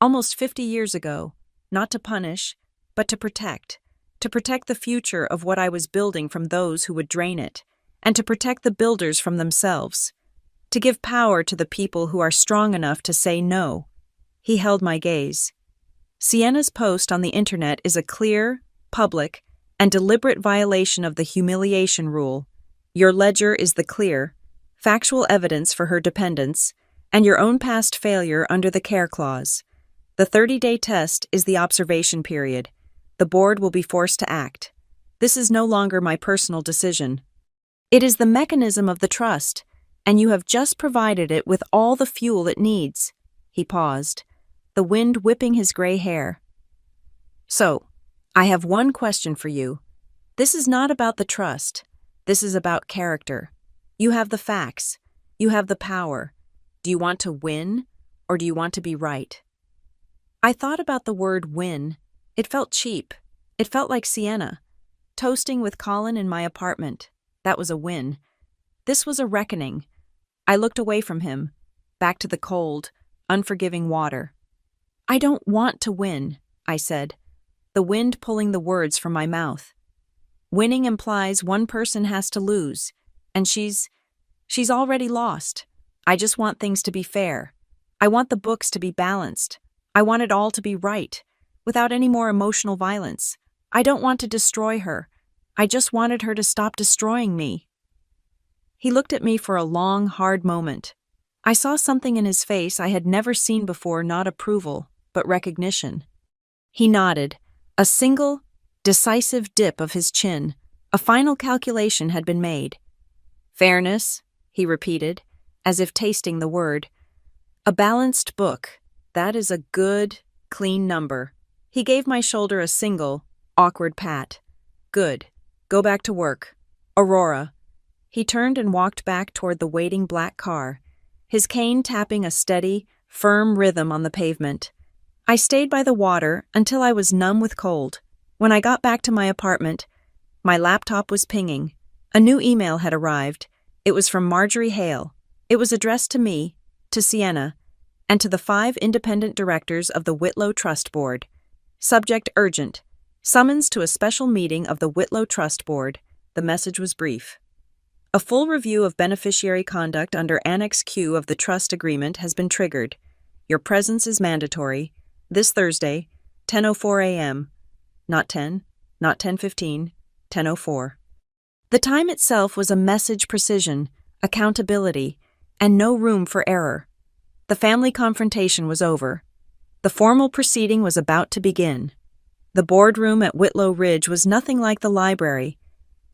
almost 50 years ago, not to punish, but to protect the future of what I was building from those who would drain it, and to protect the builders from themselves, to give power to the people who are strong enough to say no. He held my gaze. Sienna's post on the internet is a clear, public, and deliberate violation of the humiliation rule. Your ledger is the clear, factual evidence for her dependence, and your own past failure under the care clause. The 30-day test is the observation period. The board will be forced to act. This is no longer my personal decision. It is the mechanism of the trust, and you have just provided it with all the fuel it needs. He paused, the wind whipping his gray hair. So, I have one question for you. This is not about the trust. This is about character. You have the facts. You have the power. Do you want to win, or do you want to be right? I thought about the word win. It felt cheap. It felt like Sienna. Toasting with Colin in my apartment. That was a win. This was a reckoning. I looked away from him, back to the cold, unforgiving water. I don't want to win, I said, the wind pulling the words from my mouth. Winning implies one person has to lose, and she's already lost. I just want things to be fair. I want the books to be balanced. I want it all to be right, without any more emotional violence. I don't want to destroy her. I just wanted her to stop destroying me. He looked at me for a long, hard moment. I saw something in his face I had never seen before, not approval, but recognition. He nodded, a single, decisive dip of his chin. A final calculation had been made. Fairness, he repeated, as if tasting the word. A balanced book. That is a good, clean number. He gave my shoulder a single, awkward pat. Good. Go back to work. Aurora. He turned and walked back toward the waiting black car, his cane tapping a steady, firm rhythm on the pavement. I stayed by the water until I was numb with cold. When I got back to my apartment, my laptop was pinging. A new email had arrived. It was from Marjorie Hale. It was addressed to me, to Sienna, and to the 5 independent directors of the Whitlow Trust Board. Subject urgent. Summons to a special meeting of the Whitlow Trust Board. The message was brief. A full review of beneficiary conduct under Annex Q of the trust agreement has been triggered. Your presence is mandatory. This Thursday, 10:04 a.m. Not 10, not 10:15, 10:04. The time itself was a message precision, accountability, and no room for error. The family confrontation was over. The formal proceeding was about to begin. The boardroom at Whitlow Ridge was nothing like the library.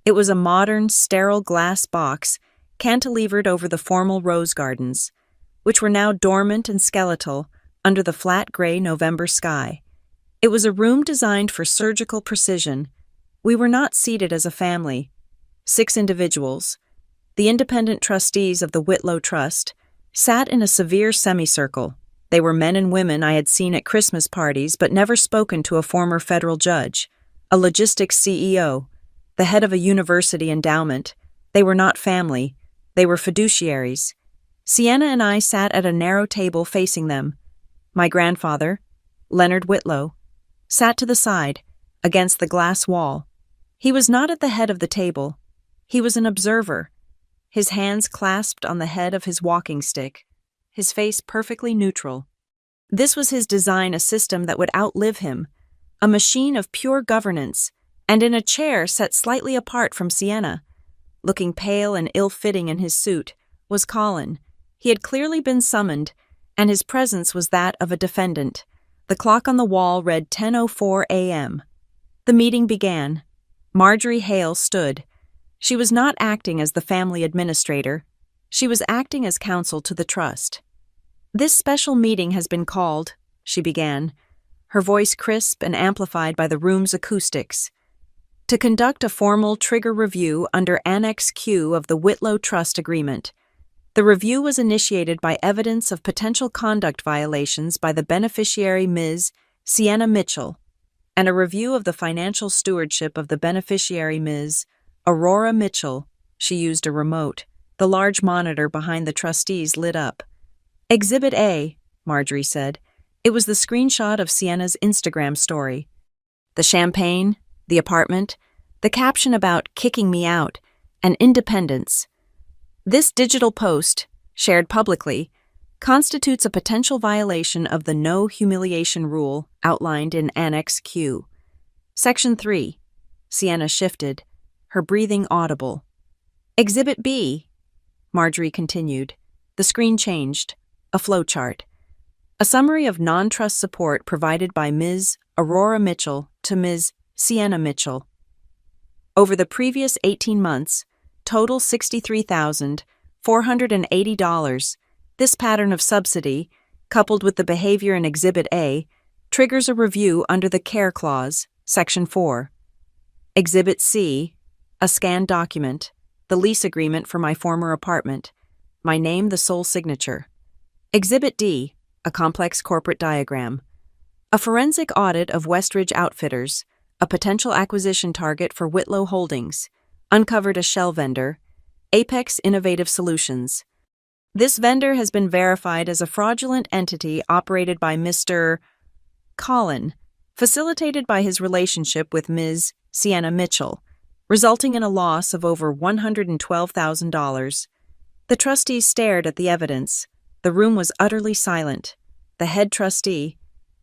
It was a modern, sterile glass box cantilevered over the formal rose gardens, which were now dormant and skeletal under the flat gray November sky. It was a room designed for surgical precision. We were not seated as a family. 6 individuals, the independent trustees of the Whitlow Trust, sat in a severe semicircle. They were men and women I had seen at Christmas parties but never spoken to a former federal judge, a logistics CEO, the head of a university endowment. They were not family. They were fiduciaries. Sienna and I sat at a narrow table facing them. My grandfather, Leonard Whitlow, sat to the side, against the glass wall. He was not at the head of the table. He was an observer, his hands clasped on the head of his walking stick, his face perfectly neutral. This was his design, a system that would outlive him, a machine of pure governance, and in a chair set slightly apart from Sienna, looking pale and ill-fitting in his suit, was Colin. He had clearly been summoned, and his presence was that of a defendant. The clock on the wall read 10:04 a.m. The meeting began. Marjorie Hale stood. She was not acting as the family administrator. She was acting as counsel to the trust. This special meeting has been called, she began, her voice crisp and amplified by the room's acoustics. to conduct a formal trigger review under Annex Q of the Whitlow Trust Agreement. The review was initiated by evidence of potential conduct violations by the beneficiary Ms. Sienna Mitchell, and a review of the financial stewardship of the beneficiary Ms. Aurora Mitchell. She used a remote. The large monitor behind the trustees lit up. Exhibit A, Marjorie said. It was the screenshot of Sienna's Instagram story. The champagne, the apartment, the caption about kicking me out, and independence. This digital post, shared publicly, constitutes a potential violation of the no humiliation rule outlined in Annex Q. Section 3. Sienna shifted, her breathing audible. Exhibit B, Marjorie continued. The screen changed. A flowchart. A summary of non-trust support provided by Ms. Aurora Mitchell to Ms. Sienna Mitchell. Over the previous 18 months, total $63,480. This pattern of subsidy, coupled with the behavior in Exhibit A, triggers a review under the Care Clause, Section 4. Exhibit C, a scanned document, the lease agreement for my former apartment, my name the sole signature. Exhibit D, a complex corporate diagram. A forensic audit of Westridge Outfitters, a potential acquisition target for Whitlow Holdings, uncovered a shell vendor, Apex Innovative Solutions. This vendor has been verified as a fraudulent entity operated by Mr. Collin, facilitated by his relationship with Ms. Sienna Mitchell, resulting in a loss of over $112,000. The trustees stared at the evidence. The room was utterly silent. The head trustee,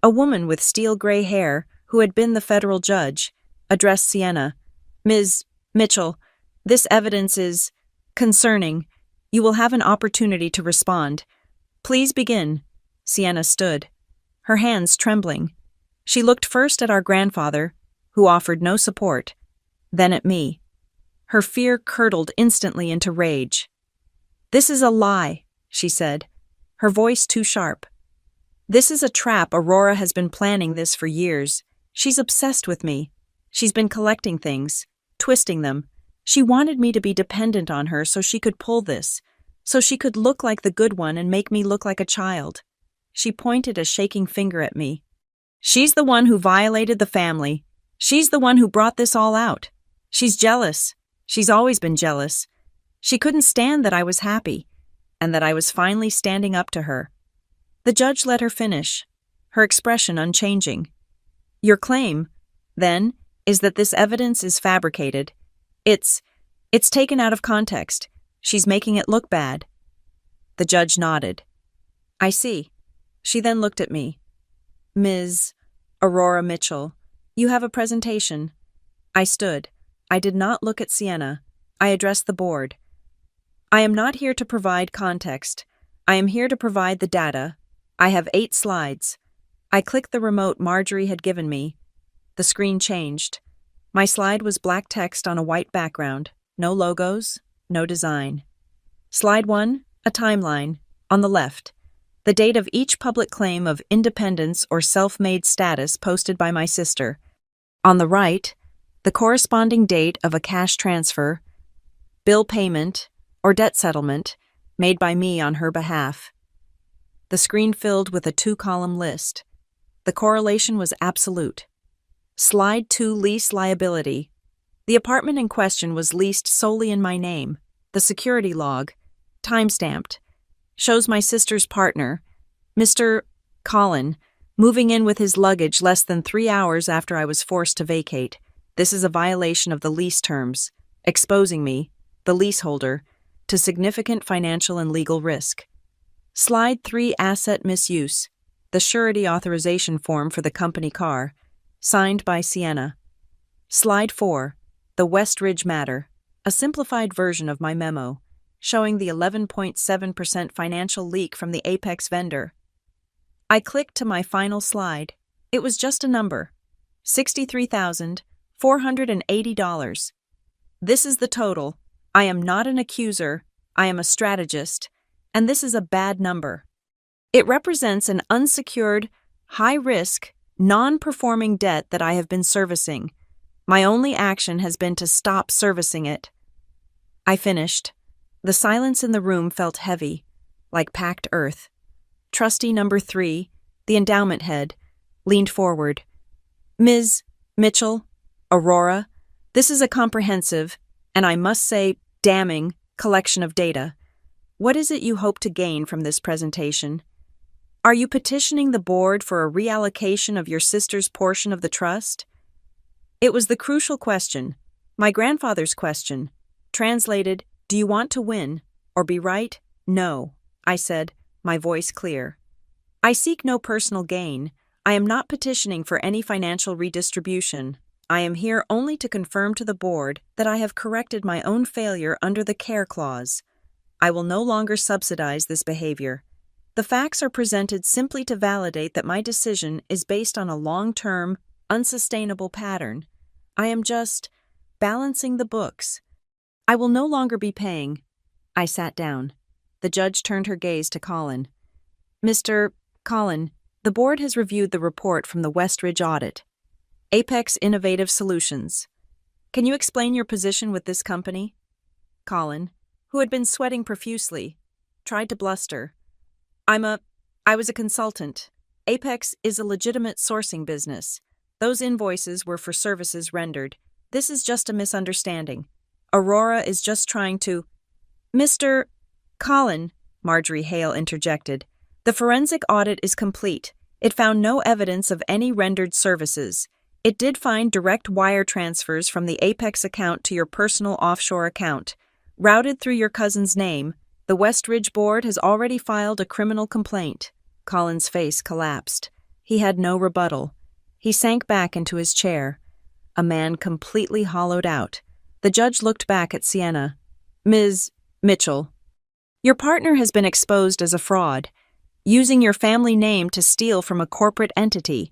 a woman with steel gray hair who had been the federal judge, addressed Sienna. Ms. Mitchell, this evidence is concerning. You will have an opportunity to respond. Please begin. Sienna stood, her hands trembling. She looked first at our grandfather, who offered no support, then at me. Her fear curdled instantly into rage. This is a lie, she said, her voice too sharp. This is a trap. Aurora has been planning this for years. She's obsessed with me. She's been collecting things, twisting them. She wanted me to be dependent on her so she could pull this, so she could look like the good one and make me look like a child. She pointed a shaking finger at me. She's the one who violated the family. She's the one who brought this all out. She's jealous. She's always been jealous. She couldn't stand that I was happy, and that I was finally standing up to her. The judge let her finish, her expression unchanging. Your claim, then, is that this evidence is fabricated. It's taken out of context. She's making it look bad. The judge nodded. I see. She then looked at me. Ms. Aurora Mitchell, you have a presentation. I stood. I did not look at Sienna. I addressed the board. I am not here to provide context. I am here to provide the data. I have 8 slides. I clicked the remote Marjorie had given me. The screen changed. My slide was black text on a white background. No logos, no design. Slide 1, a timeline. On the left, the date of each public claim of independence or self-made status posted by my sister. On the right, the corresponding date of a cash transfer, bill payment, or debt settlement made by me on her behalf. The screen filled with a 2-column list. The correlation was absolute. Slide 2, lease liability. The apartment in question was leased solely in my name. The security log, time-stamped, shows my sister's partner, Mr. Collin, moving in with his luggage less than 3 hours after I was forced to vacate. This is a violation of the lease terms, exposing me, the leaseholder, to significant financial and legal risk. Slide 3, asset misuse. The surety authorization form for the company car, signed by Sienna. Slide 4, the Westridge matter, a simplified version of my memo, showing the 11.7% financial leak from the Apex vendor. I clicked to my final slide. It was just a number, $63,480. This is the total. I am not an accuser, I am a strategist, and this is a bad number. It represents an unsecured, high-risk, non-performing debt that I have been servicing. My only action has been to stop servicing it. I finished. The silence in the room felt heavy, like packed earth. Trustee number 3, the endowment head, leaned forward. Ms. Mitchell, Aurora, this is a comprehensive, and I must say, damning, collection of data. What is it you hope to gain from this presentation? Are you petitioning the board for a reallocation of your sister's portion of the trust? It was the crucial question, my grandfather's question. Translated, do you want to win, or be right? No, I said, my voice clear. I seek no personal gain. I am not petitioning for any financial redistribution. I am here only to confirm to the board that I have corrected my own failure under the care clause. I will no longer subsidize this behavior. The facts are presented simply to validate that my decision is based on a long-term, unsustainable pattern. I am just balancing the books. I will no longer be paying. I sat down. The judge turned her gaze to Colin. Mr. Colin, the board has reviewed the report from the Westridge audit. Apex Innovative Solutions. Can you explain your position with this company? Colin, who had been sweating profusely, tried to bluster. I was a consultant. Apex is a legitimate sourcing business. Those invoices were for services rendered. This is just a misunderstanding. Aurora is just trying to... Mr. Colin, Marjorie Hale interjected. The forensic audit is complete. It found no evidence of any rendered services. It did find direct wire transfers from the Apex account to your personal offshore account. Routed through your cousin's name, the Westridge board has already filed a criminal complaint. Colin's face collapsed. He had no rebuttal. He sank back into his chair. A man completely hollowed out. The judge looked back at Sienna. Ms. Mitchell, your partner has been exposed as a fraud, using your family name to steal from a corporate entity.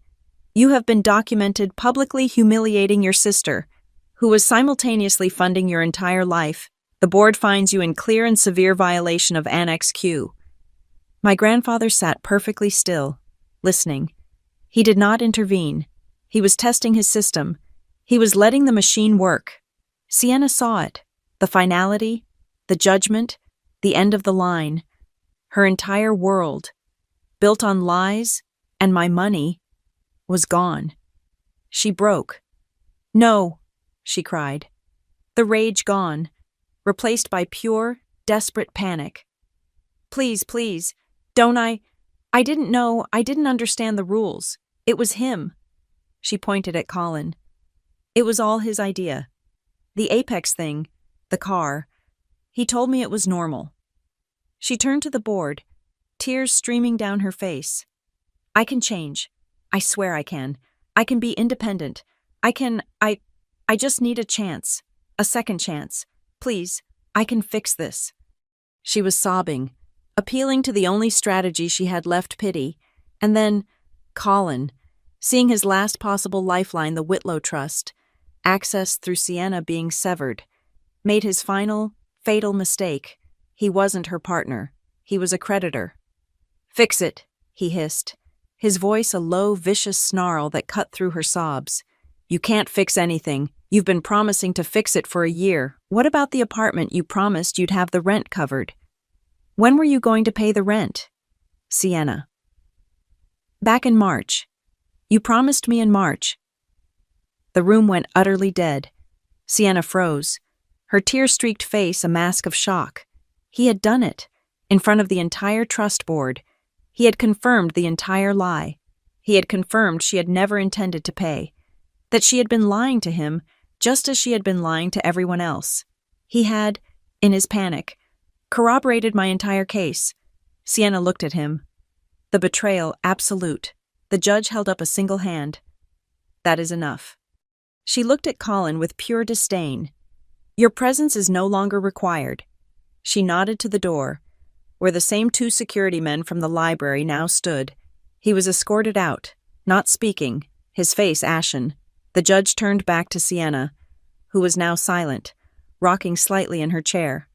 You have been documented publicly humiliating your sister, who was simultaneously funding your entire life. The board finds you in clear and severe violation of Annex Q. My grandfather sat perfectly still, listening. He did not intervene. He was testing his system. He was letting the machine work. Sienna saw it, the finality, the judgment, the end of the line. Her entire world, built on lies and my money, was gone. She broke. No, she cried. The rage gone, replaced by pure, desperate panic. Please, please, don't I didn't know, I didn't understand the rules. It was him. She pointed at Colin. It was all his idea. The Apex thing, the car. He told me it was normal. She turned to the board, tears streaming down her face. I can change. I swear I can. I can be independent. I just need a chance. A second chance. Please, I can fix this. She was sobbing, appealing to the only strategy she had left, pity. And then, Colin, seeing his last possible lifeline, the Whitlow Trust, access through Sienna being severed, made his final, fatal mistake. He wasn't her partner. He was a creditor. Fix it, he hissed, his voice a low, vicious snarl that cut through her sobs. You can't fix anything. You've been promising to fix it for a year. What about the apartment you promised you'd have the rent covered? When were you going to pay the rent? Sienna. Back in March. You promised me in March. The room went utterly dead. Sienna froze, her tear-streaked face a mask of shock. He had done it, in front of the entire trust board. He had confirmed the entire lie. He had confirmed she had never intended to pay, that she had been lying to him just as she had been lying to everyone else. He had, in his panic, corroborated my entire case. Sienna looked at him. The betrayal absolute. The judge held up a single hand. That is enough. She looked at Colin with pure disdain. Your presence is no longer required. She nodded to the door, where the same 2 security men from the library now stood. He was escorted out, not speaking, his face ashen. The judge turned back to Sienna, who was now silent, rocking slightly in her chair.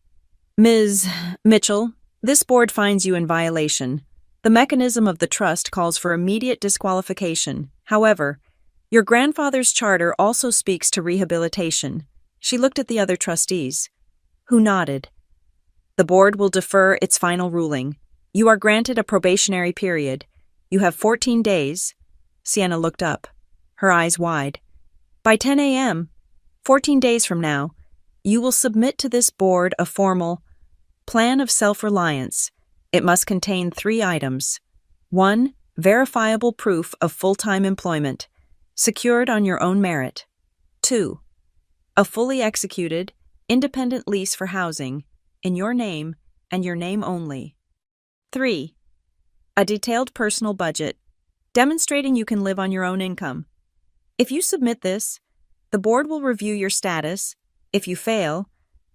Ms. Mitchell, this board finds you in violation. The mechanism of the trust calls for immediate disqualification. However, Your grandfather's charter also speaks to rehabilitation. She looked at the other trustees, who nodded. The board will defer its final ruling. You are granted a probationary period. You have 14 days. Sienna looked up, her eyes wide. By 10 a.m., 14 days from now, you will submit to this board a formal plan of self-reliance. It must contain 3 items. 1. Verifiable proof of full-time employment, secured on your own merit. 2. A fully executed, independent lease for housing, in your name and your name only. 3. A detailed personal budget, demonstrating you can live on your own income. If you submit this, the board will review your status. If you fail,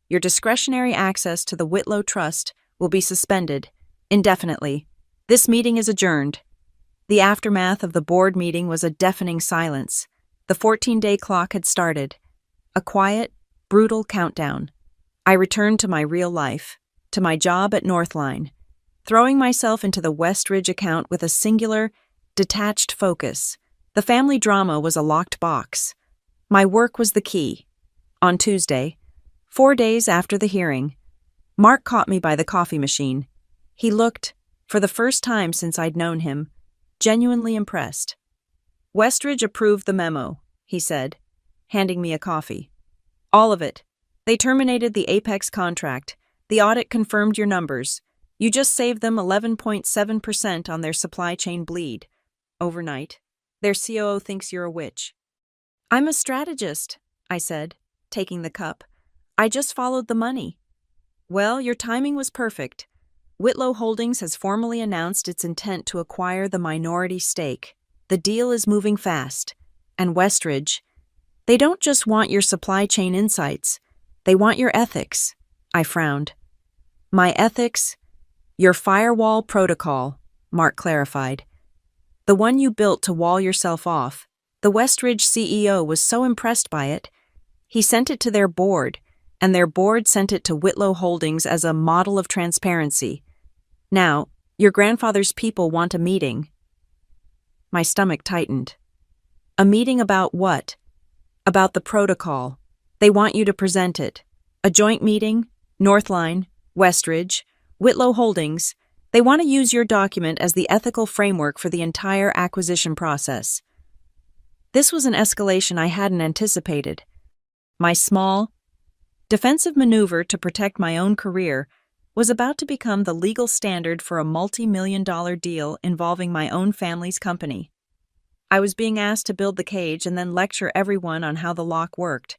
your discretionary access to the Whitlow Trust will be suspended indefinitely. This meeting is adjourned. The aftermath of the board meeting was a deafening silence. The 14-day clock had started. A quiet, brutal countdown. I returned to my real life, to my job at Northline, throwing myself into the Westridge account with a singular, detached focus. The family drama was a locked box. My work was the key. On Tuesday, 4 days after the hearing, Mark caught me by the coffee machine. He looked, for the first time since I'd known him, genuinely impressed. Westridge approved the memo, he said, handing me a coffee. All of it. They terminated the Apex contract. The audit confirmed your numbers. You just saved them 11.7% on their supply chain bleed. Overnight. Their COO thinks you're a witch. I'm a strategist, I said, taking the cup. I just followed the money. Well, your timing was perfect. Whitlow Holdings has formally announced its intent to acquire the minority stake. The deal is moving fast. And Westridge, they don't just want your supply chain insights. They want your ethics. I frowned. My ethics? Your firewall protocol, Mark clarified. The one you built to wall yourself off. The Westridge CEO was so impressed by it, he sent it to their board, and their board sent it to Whitlow Holdings as a model of transparency. Now, your grandfather's people want a meeting. My stomach tightened. A meeting about what? About the protocol. They want you to present it. A joint meeting, Northline, Westridge, Whitlow Holdings. They want to use your document as the ethical framework for the entire acquisition process. This was an escalation I hadn't anticipated. My small, defensive maneuver to protect my own career was about to become the legal standard for a multi-million-dollar deal involving my own family's company. I was being asked to build the cage and then lecture everyone on how the lock worked.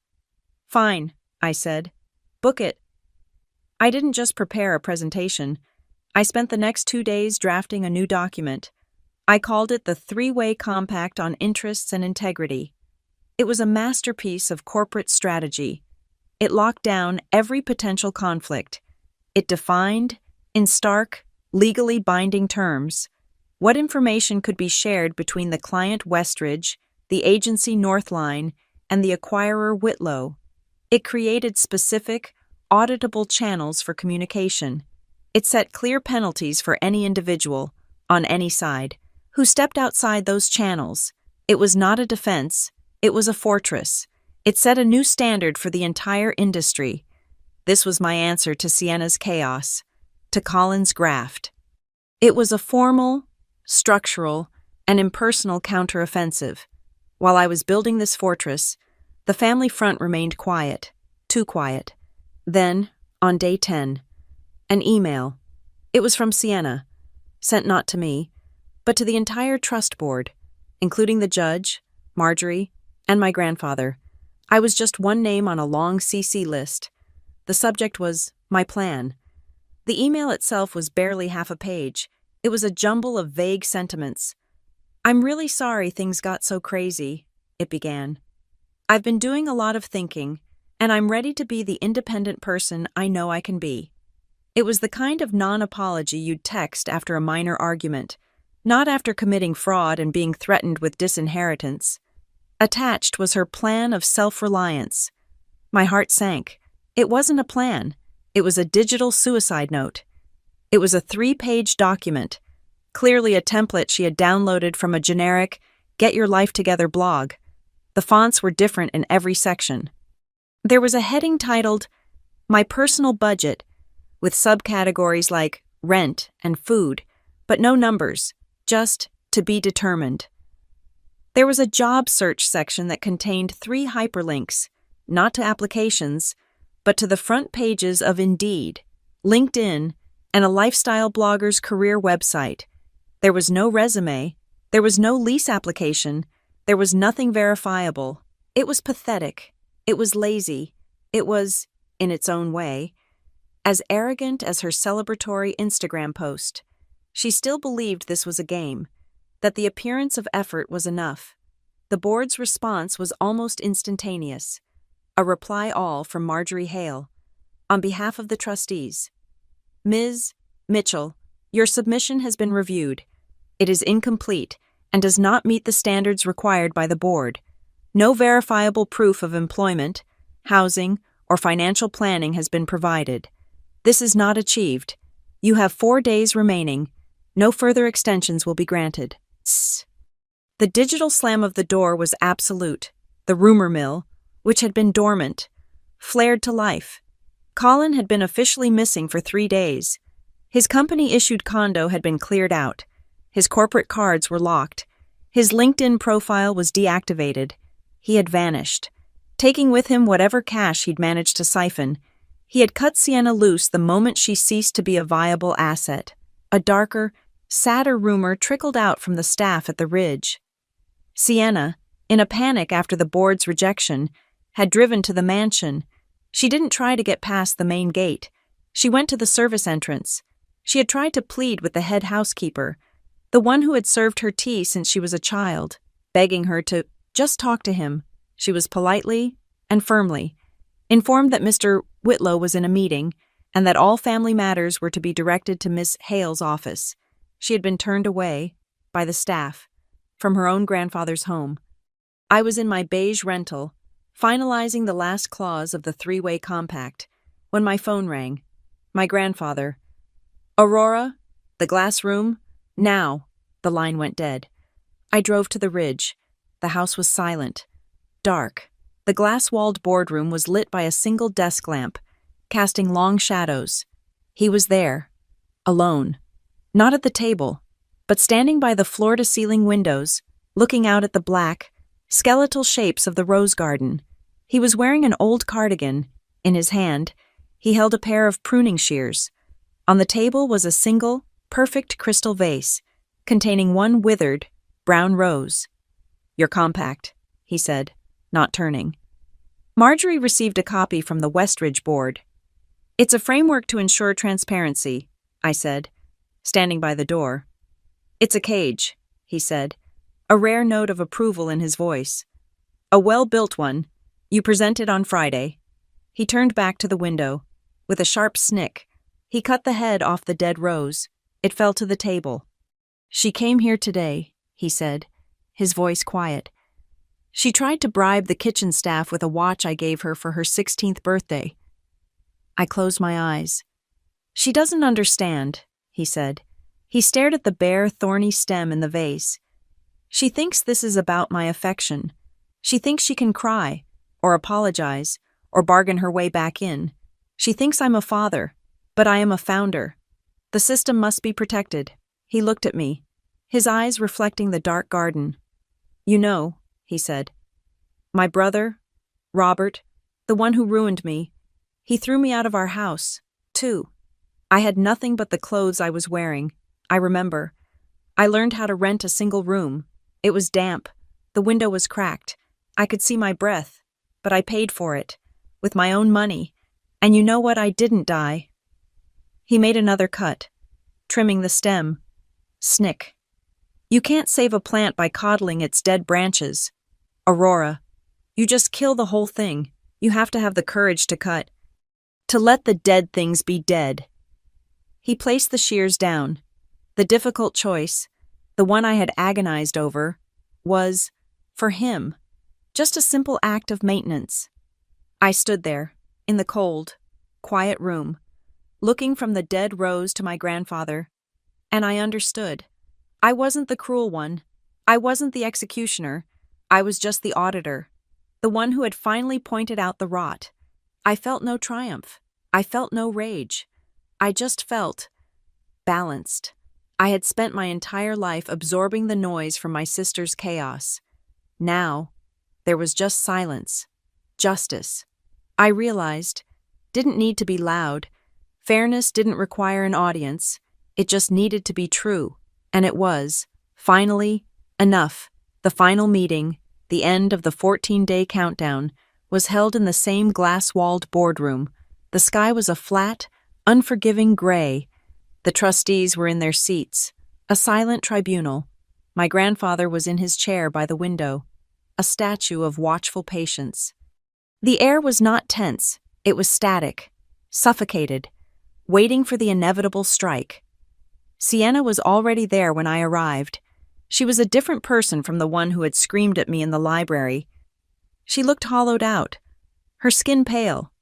Fine, I said. Book it. I didn't just prepare a presentation. I spent the next 2 days drafting a new document. I called it the 3-Way Compact on Interests and Integrity. It was a masterpiece of corporate strategy. It locked down every potential conflict. It defined, in stark, legally binding terms, what information could be shared between the client Westridge, the agency Northline, and the acquirer Whitlow. It created specific, auditable channels for communication. It set clear penalties for any individual, on any side, who stepped outside those channels. It was not a defense, it was a fortress. It set a new standard for the entire industry. This was my answer to Sienna's chaos, to Colin's graft. It was a formal, structural, and impersonal counteroffensive. While I was building this fortress, the family front remained quiet, too quiet. Then, on day 10, an email. It was from Sienna, sent not to me, but to the entire trust board, including the judge, Marjorie, and my grandfather. I was just one name on a long CC list. The subject was my plan. The email itself was barely half a page. It was a jumble of vague sentiments. I'm really sorry things got so crazy, it began. I've been doing a lot of thinking, and I'm ready to be the independent person I know I can be. It was the kind of non-apology you'd text after a minor argument, not after committing fraud and being threatened with disinheritance. Attached was her plan of self-reliance. My heart sank. It wasn't a plan. It was a digital suicide note. It was a 3-page document, clearly a template she had downloaded from a generic, get-your-life-together blog. The fonts were different in every section. There was a heading titled, My Personal Budget, with subcategories like rent and food, but no numbers, just to be determined. There was a job search section that contained 3 hyperlinks, not to applications, but to the front pages of Indeed, LinkedIn, and a lifestyle blogger's career website. There was no resume, there was no lease application, there was nothing verifiable. It was pathetic. It was lazy. It was, in its own way, as arrogant as her celebratory Instagram post. She still believed this was a game, that the appearance of effort was enough. The board's response was almost instantaneous. A reply all from Marjorie Hale. On behalf of the trustees. Ms. Mitchell, your submission has been reviewed. It is incomplete and does not meet the standards required by the board. No verifiable proof of employment, housing, or financial planning has been provided. This is not achieved. You have 4 days remaining. No further extensions will be granted. Tss. The digital slam of the door was absolute. The rumor mill, which had been dormant, flared to life. Colin had been officially missing for 3 days. His company-issued condo had been cleared out. His corporate cards were locked. His LinkedIn profile was deactivated. He had vanished, taking with him whatever cash he'd managed to siphon. He had cut Sienna loose the moment she ceased to be a viable asset. A darker, sadder rumor trickled out from the staff at the Ridge. Sienna, in a panic after the board's rejection, had driven to the mansion. She didn't try to get past the main gate. She went to the service entrance. She had tried to plead with the head housekeeper, the one who had served her tea since she was a child, begging her to just talk to him. She was politely and firmly informed that Mr. Whitlow was in a meeting and that all family matters were to be directed to Miss Hale's office. She had been turned away, by the staff, from her own grandfather's home. I was in my beige rental, finalizing the last clause of the 3-way compact, when my phone rang. My grandfather. Aurora? The glass room? Now. The line went dead. I drove to the Ridge. The house was silent. Dark. The glass-walled boardroom was lit by a single desk lamp, casting long shadows. He was there. Alone. Not at the table, but standing by the floor-to-ceiling windows, looking out at the black, skeletal shapes of the rose garden. He was wearing an old cardigan. In his hand, he held a pair of pruning shears. On the table was a single, perfect crystal vase, containing one withered, brown rose. Your compact, he said, not turning. Marjorie received a copy from the Westridge board. It's a framework to ensure transparency, I said, standing by the door. It's a cage, he said, a rare note of approval in his voice. A well-built one. You present it on Friday. He turned back to the window. With a sharp snick, he cut the head off the dead rose. It fell to the table. She came here today, he said, his voice quiet. She tried to bribe the kitchen staff with a watch I gave her for her 16th birthday. I closed my eyes. She doesn't understand, he said. He stared at the bare, thorny stem in the vase. She thinks this is about my affection. She thinks she can cry, or apologize, or bargain her way back in. She thinks I'm a father, but I am a founder. The system must be protected. He looked at me, his eyes reflecting the dark garden. You know, he said. My brother, Robert, the one who ruined me, he threw me out of our house, too. I had nothing but the clothes I was wearing. I remember. I learned how to rent a single room. It was damp. The window was cracked. I could see my breath, but I paid for it, with my own money. And you know what? I didn't die. He made another cut, trimming the stem. Snick. You can't save a plant by coddling its dead branches. Aurora, you just kill the whole thing. You have to have the courage to cut. To let the dead things be dead. He placed the shears down. The difficult choice, the one I had agonized over, was, for him, just a simple act of maintenance. I stood there, in the cold, quiet room, looking from the dead rose to my grandfather, and I understood. I wasn't the cruel one. I wasn't the executioner. I was just the auditor, the one who had finally pointed out the rot. I felt no triumph. I felt no rage. I just felt balanced. I had spent my entire life absorbing the noise from my sister's chaos. Now, there was just silence. Justice. I realized, didn't need to be loud. Fairness didn't require an audience. It just needed to be true. And it was, finally, enough. The final meeting, the end of the 14-day countdown, was held in the same glass-walled boardroom. The sky was a flat, unforgiving gray. The trustees were in their seats, a silent tribunal. My grandfather was in his chair by the window, a statue of watchful patience. The air was not tense, it was static, suffocated, waiting for the inevitable strike. Sienna was already there when I arrived. She was a different person from the one who had screamed at me in the library. She looked hollowed out, her skin pale,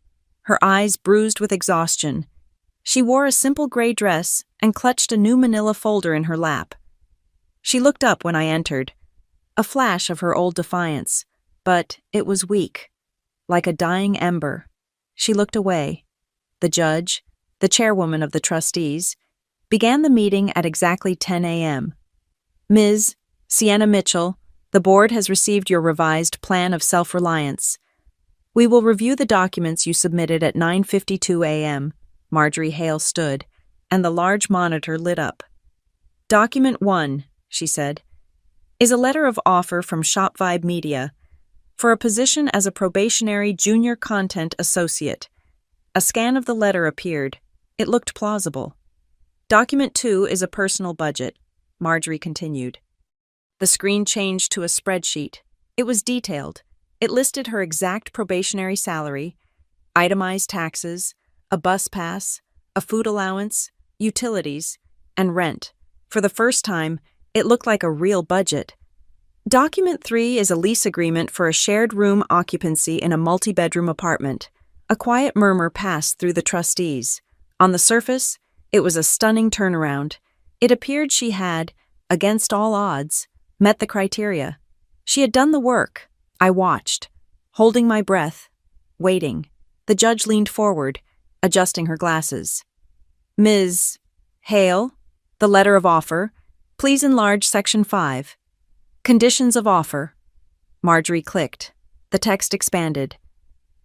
her eyes bruised with exhaustion. She wore a simple gray dress and clutched a new manila folder in her lap. She looked up when I entered, a flash of her old defiance, but it was weak, like a dying ember. She looked away. The judge, the chairwoman of the trustees, began the meeting at exactly 10 a.m. Ms. Sienna Mitchell, the board has received your revised plan of self-reliance. We will review the documents you submitted at 9:52 a.m. Marjorie Hale stood, and the large monitor lit up. Document 1, she said, is a letter of offer from Shop Vibe Media for a position as a probationary junior content associate. A scan of the letter appeared. It looked plausible. Document 2 is a personal budget, Marjorie continued. The screen changed to a spreadsheet. It was detailed. It listed her exact probationary salary, itemized taxes, a bus pass, a food allowance, utilities, and rent. For the first time, it looked like a real budget. Document 3 is a lease agreement for a shared room occupancy in a multi-bedroom apartment. A quiet murmur passed through the trustees. On the surface, it was a stunning turnaround. It appeared she had, against all odds, met the criteria. She had done the work. I watched, holding my breath, waiting. The judge leaned forward, adjusting her glasses. Ms. Hale, the letter of offer. Please enlarge Section 5. Conditions of offer. Marjorie clicked. The text expanded.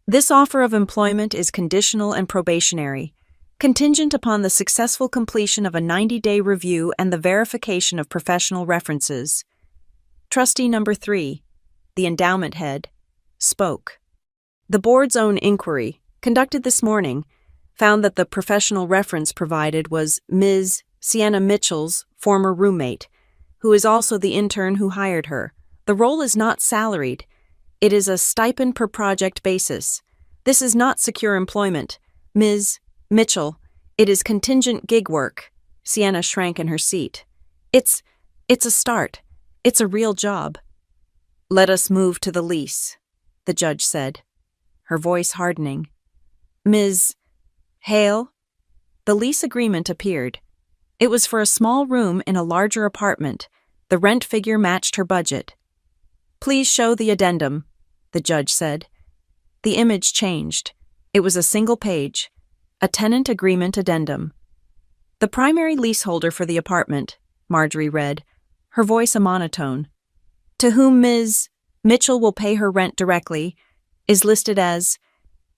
This offer of employment is conditional and probationary, contingent upon the successful completion of a 90-day review and the verification of professional references. Trustee number 3, the endowment head, spoke. The board's own inquiry, conducted this morning, found that the professional reference provided was Ms. Sienna Mitchell's former roommate, who is also the intern who hired her. The role is not salaried. It is a stipend per project basis. This is not secure employment. Ms. Mitchell, it is contingent gig work. Sienna shrank in her seat. It's a start. It's a real job. Let us move to the lease, the judge said, her voice hardening. Ms. Hale? The lease agreement appeared. It was for a small room in a larger apartment. The rent figure matched her budget. Please show the addendum, the judge said. The image changed. It was a single page, a tenant agreement addendum. The primary leaseholder for the apartment, Marjorie read, her voice a monotone, to whom Ms. Mitchell will pay her rent directly, is listed as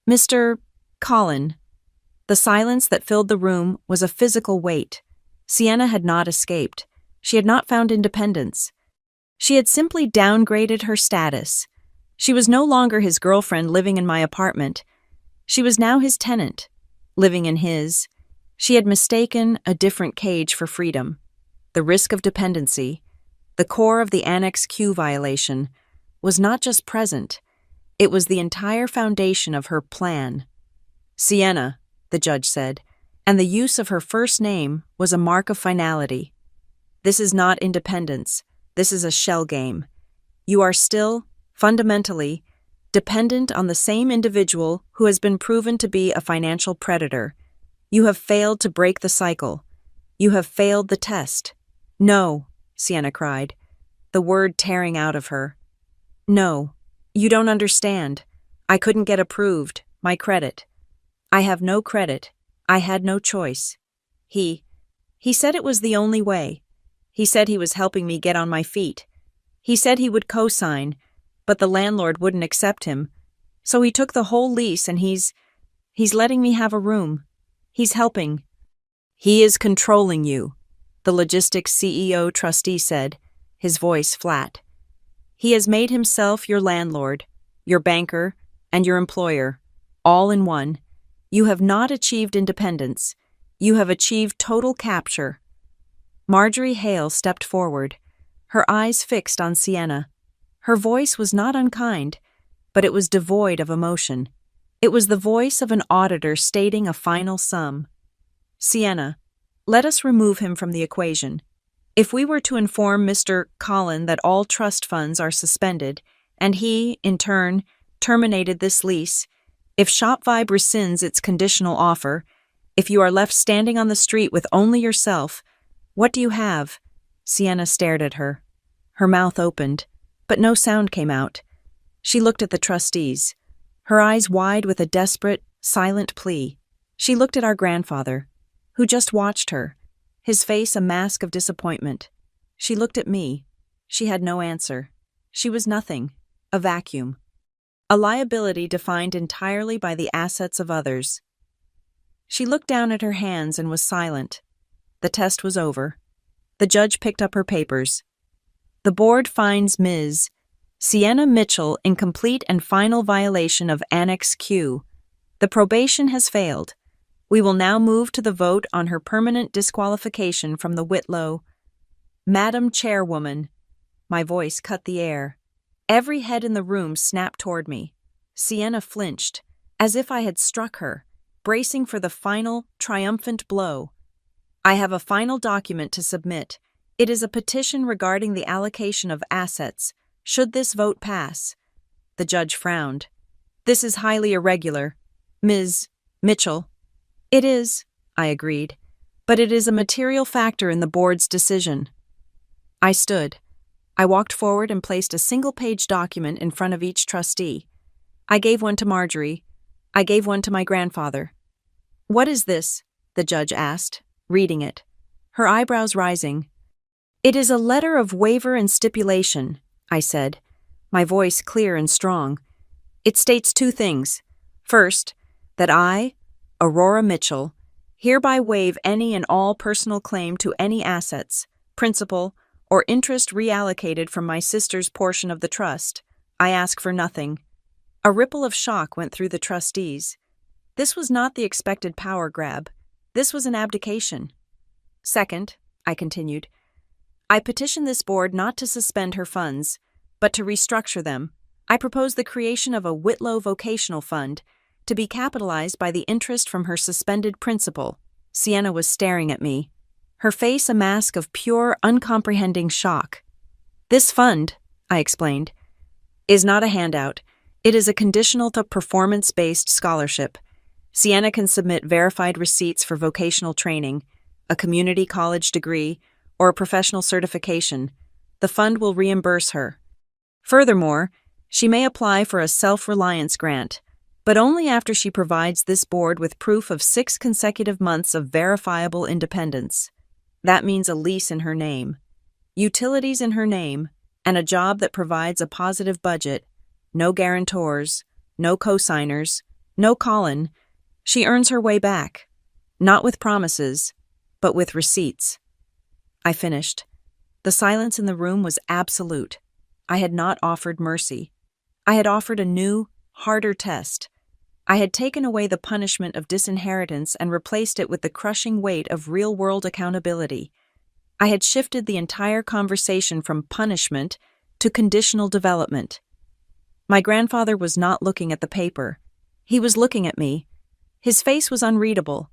Mr. Collin. The silence that filled the room was a physical weight. Sienna had not escaped. She had not found independence. She had simply downgraded her status. She was no longer his girlfriend living in my apartment. She was now his tenant, living in his. She had mistaken a different cage for freedom. The risk of dependency, the core of the Annex Q violation, was not just present. It was the entire foundation of her plan. Sienna, the judge said, and the use of her first name was a mark of finality. This is not independence. This is a shell game. You are still, fundamentally, dependent on the same individual who has been proven to be a financial predator. You have failed to break the cycle. You have failed the test. No, Sienna cried, the word tearing out of her. No, you don't understand. I couldn't get approved, my credit. I have no credit. I had no choice. He said it was the only way. He said he was helping me get on my feet. He said he would co-sign, but the landlord wouldn't accept him. So he took the whole lease and he's letting me have a room. He's helping. He is controlling you, the logistics CEO trustee said, his voice flat. He has made himself your landlord, your banker, and your employer, all in one. You have not achieved independence. You have achieved total capture. Marjorie Hale stepped forward, her eyes fixed on Sienna. Her voice was not unkind, but it was devoid of emotion. It was the voice of an auditor stating a final sum. Sienna, let us remove him from the equation. If we were to inform Mr. Collin that all trust funds are suspended, and he, in turn, terminated this lease, if ShopVibe rescinds its conditional offer, if you are left standing on the street with only yourself, what do you have? Sienna stared at her. Her mouth opened, but no sound came out. She looked at the trustees, her eyes wide with a desperate, silent plea. She looked at our grandfather, who just watched her, his face a mask of disappointment. She looked at me. She had no answer. She was nothing, a vacuum. A liability defined entirely by the assets of others. She looked down at her hands and was silent. The test was over. The judge picked up her papers. The board finds Ms. Sienna Mitchell in complete and final violation of Annex Q. The probation has failed. We will now move to the vote on her permanent disqualification from the Whitlow. Madam Chairwoman. My voice cut the air. Every head in the room snapped toward me. Sienna flinched, as if I had struck her, bracing for the final, triumphant blow. I have a final document to submit. It is a petition regarding the allocation of assets, should this vote pass. The judge frowned. This is highly irregular. Ms. Mitchell. It is, I agreed, but it is a material factor in the board's decision. I stood. I walked forward and placed a single-page document in front of each trustee. I gave one to Marjorie. I gave one to my grandfather. What is this? The judge asked, reading it, her eyebrows rising. It is a letter of waiver and stipulation, I said, my voice clear and strong. It states two things. First, that I, Aurora Mitchell, hereby waive any and all personal claim to any assets, principal, or interest reallocated from my sister's portion of the trust. I ask for nothing. A ripple of shock went through the trustees. This was not the expected power grab. This was an abdication. Second, I continued, I petition this board not to suspend her funds, but to restructure them. I propose the creation of a Whitlow Vocational Fund to be capitalized by the interest from her suspended principal. Sienna was staring at me, her face a mask of pure, uncomprehending shock. This fund, I explained, is not a handout. It is a conditional to performance-based scholarship. Sienna can submit verified receipts for vocational training, a community college degree, or a professional certification. The fund will reimburse her. Furthermore, she may apply for a self-reliance grant, but only after she provides this board with proof of 6 consecutive months of verifiable independence. That means a lease in her name, utilities in her name, and a job that provides a positive budget. No guarantors, no co-signers, no Collin. She earns her way back, not with promises, but with receipts. I finished. The silence in the room was absolute. I had not offered mercy. I had offered a new, harder test. I had taken away the punishment of disinheritance and replaced it with the crushing weight of real-world accountability. I had shifted the entire conversation from punishment to conditional development. My grandfather was not looking at the paper. He was looking at me. His face was unreadable,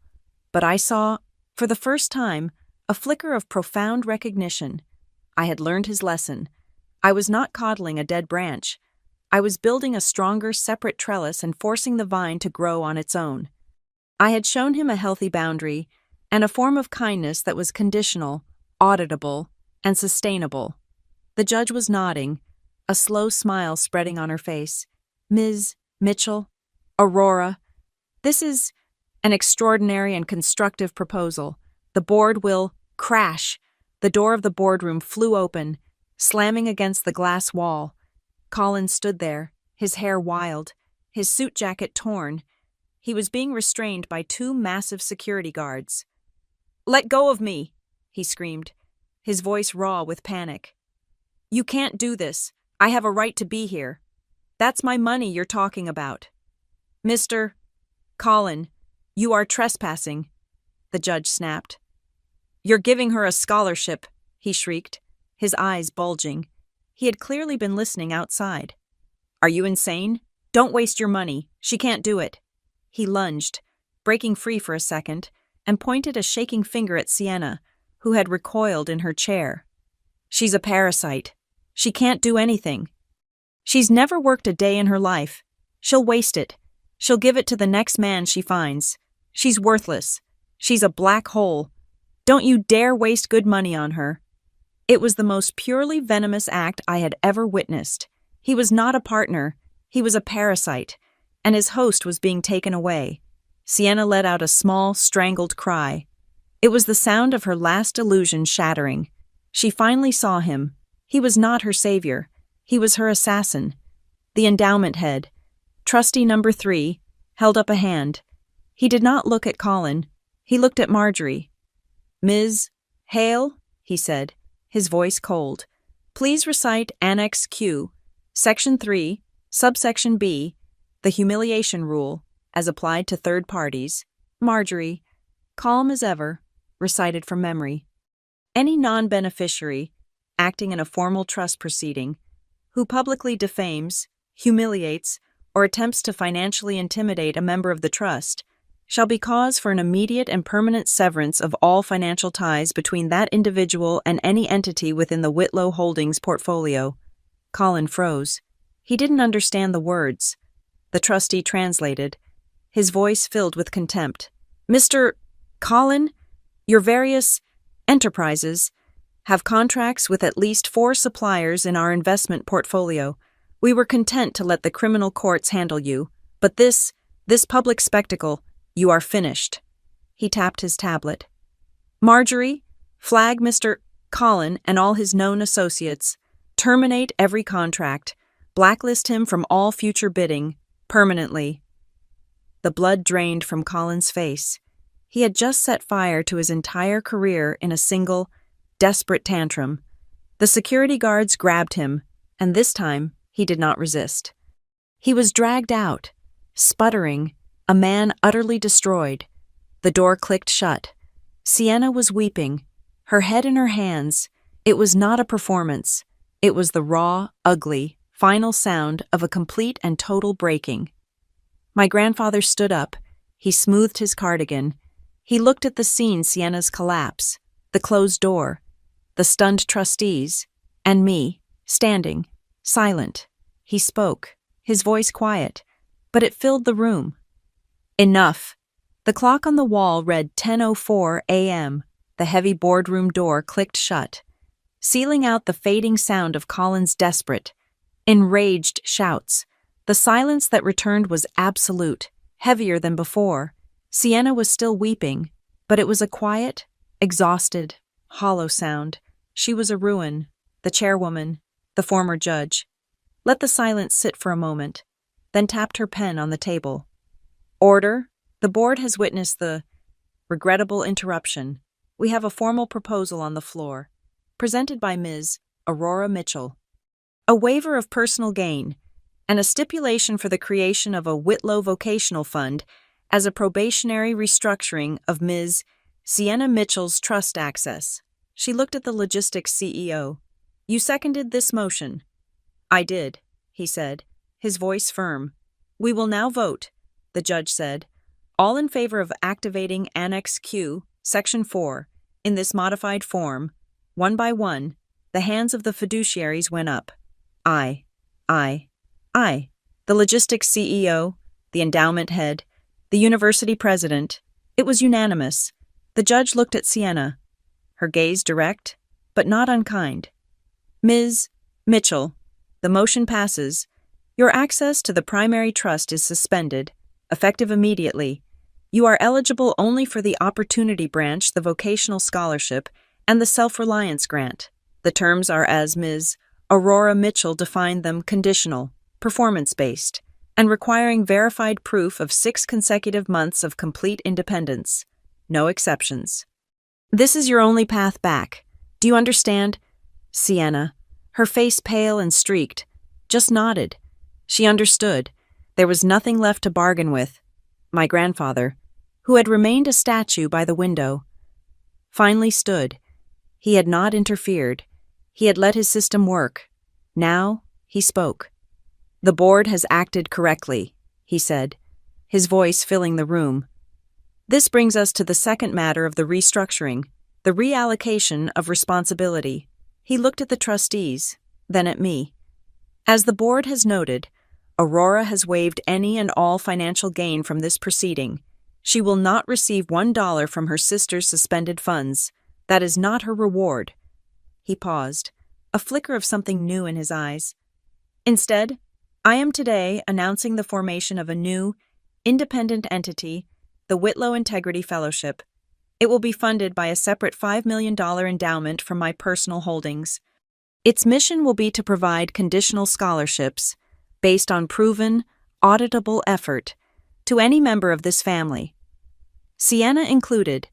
but I saw, for the first time, a flicker of profound recognition. I had learned his lesson. I was not coddling a dead branch. I was building a stronger, separate trellis and forcing the vine to grow on its own. I had shown him a healthy boundary and a form of kindness that was conditional, auditable, and sustainable. The judge was nodding, a slow smile spreading on her face. Ms. Mitchell, Aurora, this is an extraordinary and constructive proposal. The board will crash. The door of the boardroom flew open, slamming against the glass wall. Colin stood there, his hair wild, his suit jacket torn. He was being restrained by two massive security guards. "Let go of me!" he screamed, his voice raw with panic. "You can't do this. I have a right to be here. That's my money you're talking about. Mr. Colin, you are trespassing," the judge snapped. "You're giving her a scholarship," he shrieked, his eyes bulging. He had clearly been listening outside. "Are you insane? Don't waste your money. She can't do it." He lunged, breaking free for a second, and pointed a shaking finger at Sienna, who had recoiled in her chair. "She's a parasite. She can't do anything. She's never worked a day in her life. She'll waste it. She'll give it to the next man she finds. She's worthless. She's a black hole. Don't you dare waste good money on her." It was the most purely venomous act I had ever witnessed. He was not a partner. He was a parasite, and his host was being taken away. Sienna let out a small, strangled cry. It was the sound of her last illusion shattering. She finally saw him. He was not her savior. He was her assassin. The endowment head, trustee number 3, held up a hand. He did not look at Colin. He looked at Marjorie. "Ms. Hale," he said, his voice cold, "please recite Annex Q, Section 3, Subsection B, the humiliation rule, as applied to third parties." Marjorie, calm as ever, recited from memory. "Any non-beneficiary, acting in a formal trust proceeding, who publicly defames, humiliates, or attempts to financially intimidate a member of the trust, shall be cause for an immediate and permanent severance of all financial ties between that individual and any entity within the Whitlow Holdings portfolio." Colin froze. He didn't understand the words. The trustee translated, his voice filled with contempt. "Mr. Colin, your various enterprises have contracts with at least 4 suppliers in our investment portfolio. We were content to let the criminal courts handle you, but this public spectacle, you are finished." He tapped his tablet. "Marjorie, flag Mr. Colin and all his known associates. Terminate every contract. Blacklist him from all future bidding, permanently." The blood drained from Colin's face. He had just set fire to his entire career in a single, desperate tantrum. The security guards grabbed him, and this time he did not resist. He was dragged out, sputtering, a man utterly destroyed. The door clicked shut. Sienna was weeping, her head in her hands. It was not a performance. It was the raw, ugly, final sound of a complete and total breaking. My grandfather stood up. He smoothed his cardigan. He looked at the scene, Sienna's collapse, the closed door, the stunned trustees, and me, standing, silent. He spoke, his voice quiet, but it filled the room. "Enough." The clock on the wall read 10:04 a.m. The heavy boardroom door clicked shut, sealing out the fading sound of Colin's desperate, enraged shouts. The silence that returned was absolute, heavier than before. Sienna was still weeping, but it was a quiet, exhausted, hollow sound. She was a ruin, the chairwoman, the former judge. Let the silence sit for a moment, then tapped her pen on the table. "Order. The board has witnessed the regrettable interruption. We have a formal proposal on the floor, presented by Ms. Aurora Mitchell. A waiver of personal gain, and a stipulation for the creation of a Whitlow Vocational Fund as a probationary restructuring of Ms. Sienna Mitchell's trust access." She looked at the logistics CEO. "You seconded this motion?" "I did," he said, his voice firm. "We will now vote," the judge said. "All in favor of activating Annex Q, Section 4, in this modified form." One by one, the hands of the fiduciaries went up. Aye, aye, aye. The logistics CEO, the endowment head, the university president. It was unanimous. The judge looked at Sienna, her gaze direct, but not unkind. "Ms. Mitchell, The motion passes. Your access to the primary trust is suspended, effective immediately. You are eligible only for the Opportunity Branch, the Vocational Scholarship, and the Self-Reliance Grant. The terms are as Ms. Aurora Mitchell defined them: conditional, performance-based, and requiring verified proof of 6 consecutive months of complete independence. No exceptions. This is your only path back. Do you understand? Sienna, her face pale and streaked, just nodded. She understood. There was nothing left to bargain with. My grandfather, who had remained a statue by the window, finally stood. He had not interfered. He had let his system work. Now he spoke. "The board has acted correctly," he said, his voice filling the room. "This brings us to the second matter of the restructuring, the reallocation of responsibility." He looked at the trustees, then at me. "As the board has noted, Aurora has waived any and all financial gain from this proceeding. She will not receive $1 from her sister's suspended funds. That is not her reward." He paused, a flicker of something new in his eyes. "Instead, I am today announcing the formation of a new, independent entity, the Whitlow Integrity Fellowship. It will be funded by a separate $5 million endowment from my personal holdings. Its mission will be to provide conditional scholarships, based on proven, auditable effort, to any member of this family, Sienna included,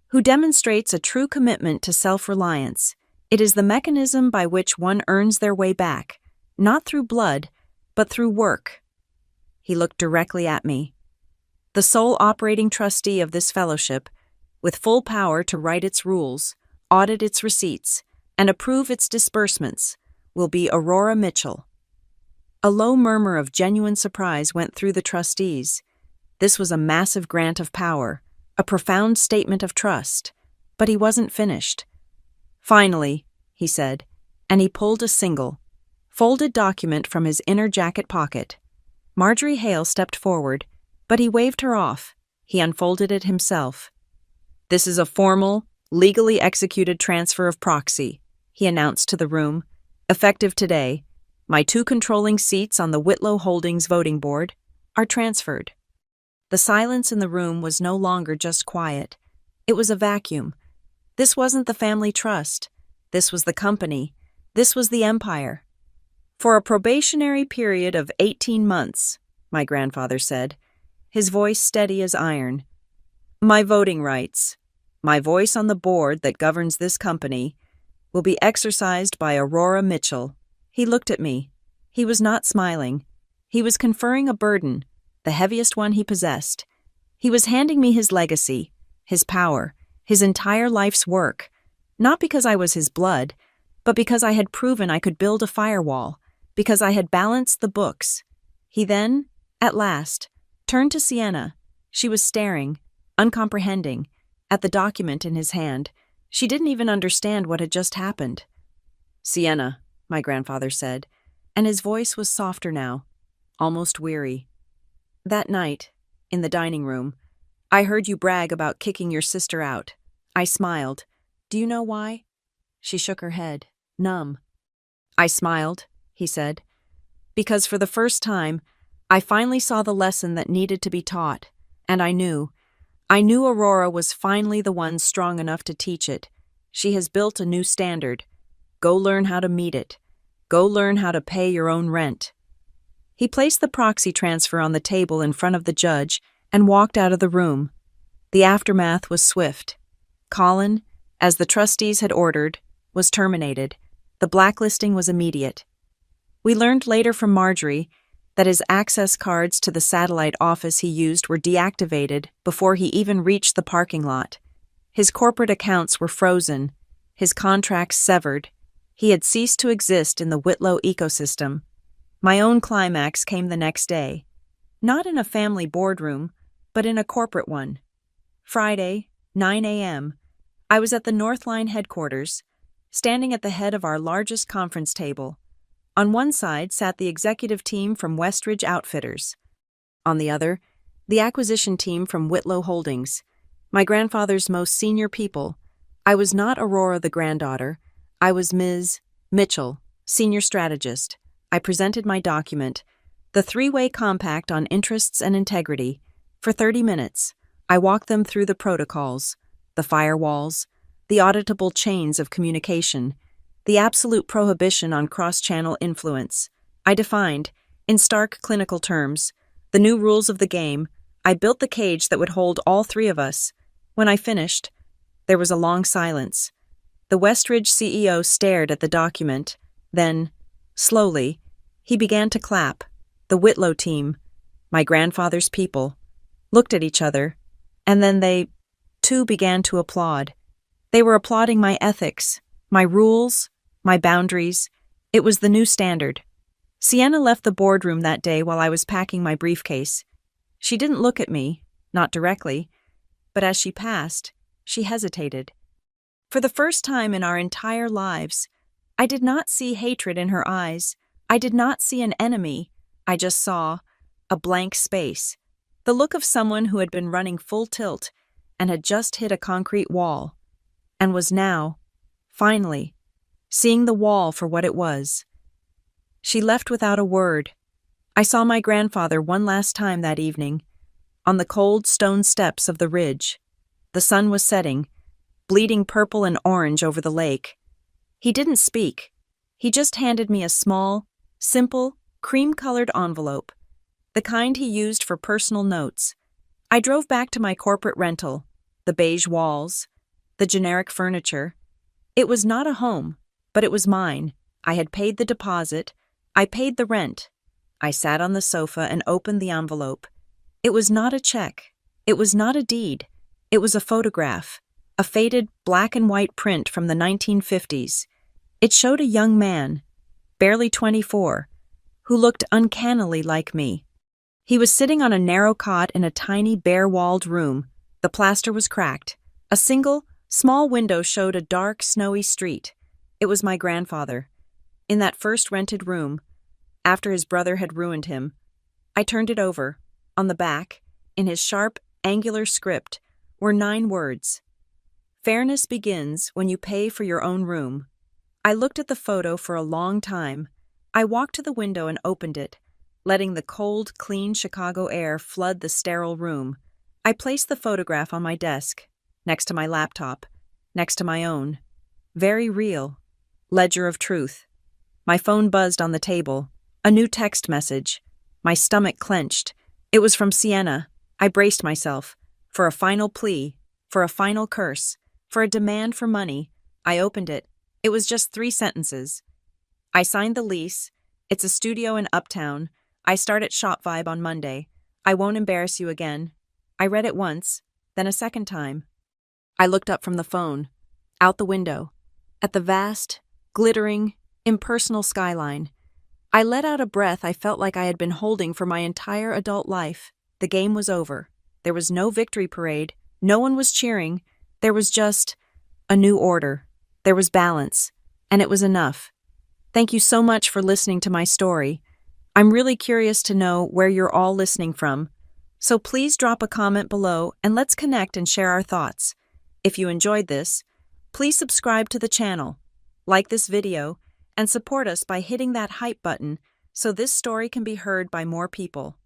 who demonstrates a true commitment to self-reliance. It is the mechanism by which one earns their way back, not through blood, but through work." He looked directly at me. "The sole operating trustee of this fellowship, with full power to write its rules, audit its receipts, and approve its disbursements, will be Aurora Mitchell." A low murmur of genuine surprise went through the trustees. This was a massive grant of power, a profound statement of trust, but he wasn't finished. "Finally," he said, and he pulled a single, folded document from his inner jacket pocket. Marjorie Hale stepped forward, but he waved her off. He unfolded it himself. "This is a formal, legally executed transfer of proxy," he announced to the room. "Effective today, my 2 controlling seats on the Whitlow Holdings voting board are transferred." The silence in the room was no longer just quiet. It was a vacuum. This wasn't the family trust. This was the company. This was the empire. "For a probationary period of 18 months, my grandfather said, his voice steady as iron, "my voting rights, my voice on the board that governs this company, will be exercised by Aurora Mitchell." He looked at me. He was not smiling. He was conferring a burden, the heaviest one he possessed. He was handing me his legacy, his power, his entire life's work, not because I was his blood, but because I had proven I could build a firewall, because I had balanced the books. He then, at last, turned to Sienna. She was staring, uncomprehending, at the document in his hand. She didn't even understand what had just happened. "Sienna," my grandfather said, and his voice was softer now, almost weary. "That night, in the dining room, I heard you brag about kicking your sister out." I smiled. "Do you know why?" She shook her head, numb. I smiled, he said, "because for the first time, I finally saw the lesson that needed to be taught, and I knew Aurora was finally the one strong enough to teach it. She has built a new standard. Go learn how to meet it. Go learn how to pay your own rent." He placed the proxy transfer on the table in front of the judge and walked out of the room. The aftermath was swift. Colin, as the trustees had ordered, was terminated. The blacklisting was immediate. We learned later from Marjorie that his access cards to the satellite office he used were deactivated before he even reached the parking lot. His corporate accounts were frozen, his contracts severed. He had ceased to exist in the Whitlow ecosystem. My own climax came the next day, not in a family boardroom, but in a corporate one. Friday, 9 a.m., I was at the Northline headquarters, standing at the head of our largest conference table. On one side sat the executive team from Westridge Outfitters. On the other, the acquisition team from Whitlow Holdings, my grandfather's most senior people. I was not Aurora the granddaughter. I was Ms. Mitchell, senior strategist. I presented my document, the three-way compact on interests and integrity. For 30 minutes, I walked them through the protocols, the firewalls, the auditable chains of communication, the absolute prohibition on cross-channel influence. I defined, in stark clinical terms, the new rules of the game. I built the cage that would hold all three of us. When I finished, there was a long silence. The Westridge CEO stared at the document. Then, slowly, he began to clap. The Whitlow team, my grandfather's people, looked at each other, and then they, too, began to applaud. They were applauding my ethics, my rules, my boundaries. It was the new standard. Sienna left the boardroom that day while I was packing my briefcase. She didn't look at me, not directly, but as she passed, she hesitated. For the first time in our entire lives, I did not see hatred in her eyes. I did not see an enemy. I just saw a blank space, the look of someone who had been running full tilt and had just hit a concrete wall, and was now, finally, seeing the wall for what it was. She left without a word. I saw my grandfather one last time that evening, on the cold stone steps of the ridge. The sun was setting, bleeding purple and orange over the lake. He didn't speak. He just handed me a small, simple, cream-colored envelope, the kind he used for personal notes. I drove back to my corporate rental, the beige walls, the generic furniture. It was not a home, but it was mine. I had paid the deposit. I paid the rent. I sat on the sofa and opened the envelope. It was not a check. It was not a deed. It was a photograph, a faded black and white print from the 1950s. It showed a young man, barely 24, who looked uncannily like me. He was sitting on a narrow cot in a tiny, bare-walled room. The plaster was cracked. A single, small window showed a dark, snowy street. It was my grandfather. In that first rented room, after his brother had ruined him. I turned it over. On the back, in his sharp, angular script, were 9 words. Fairness begins when you pay for your own room. I looked at the photo for a long time. I walked to the window and opened it, letting the cold, clean Chicago air flood the sterile room. I placed the photograph on my desk, next to my laptop, next to my own. Very real. Ledger of truth. My phone buzzed on the table. A new text message. My stomach clenched. It was from Sienna. I braced myself. For a final plea. For a final curse. For a demand for money. I opened it. It was just 3 sentences. I signed the lease. It's a studio in Uptown. I start at Shop Vibe on Monday. I won't embarrass you again. I read it once, then a second time. I looked up from the phone, out the window, at the vast, glittering, impersonal skyline. I let out a breath I felt like I had been holding for my entire adult life. The game was over. There was no victory parade. No one was cheering. There was just a new order. There was balance. And it was enough. Thank you so much for listening to my story. I'm really curious to know where you're all listening from. So please drop a comment below and let's connect and share our thoughts. If you enjoyed this, please subscribe to the channel, like this video, and support us by hitting that hype button so this story can be heard by more people.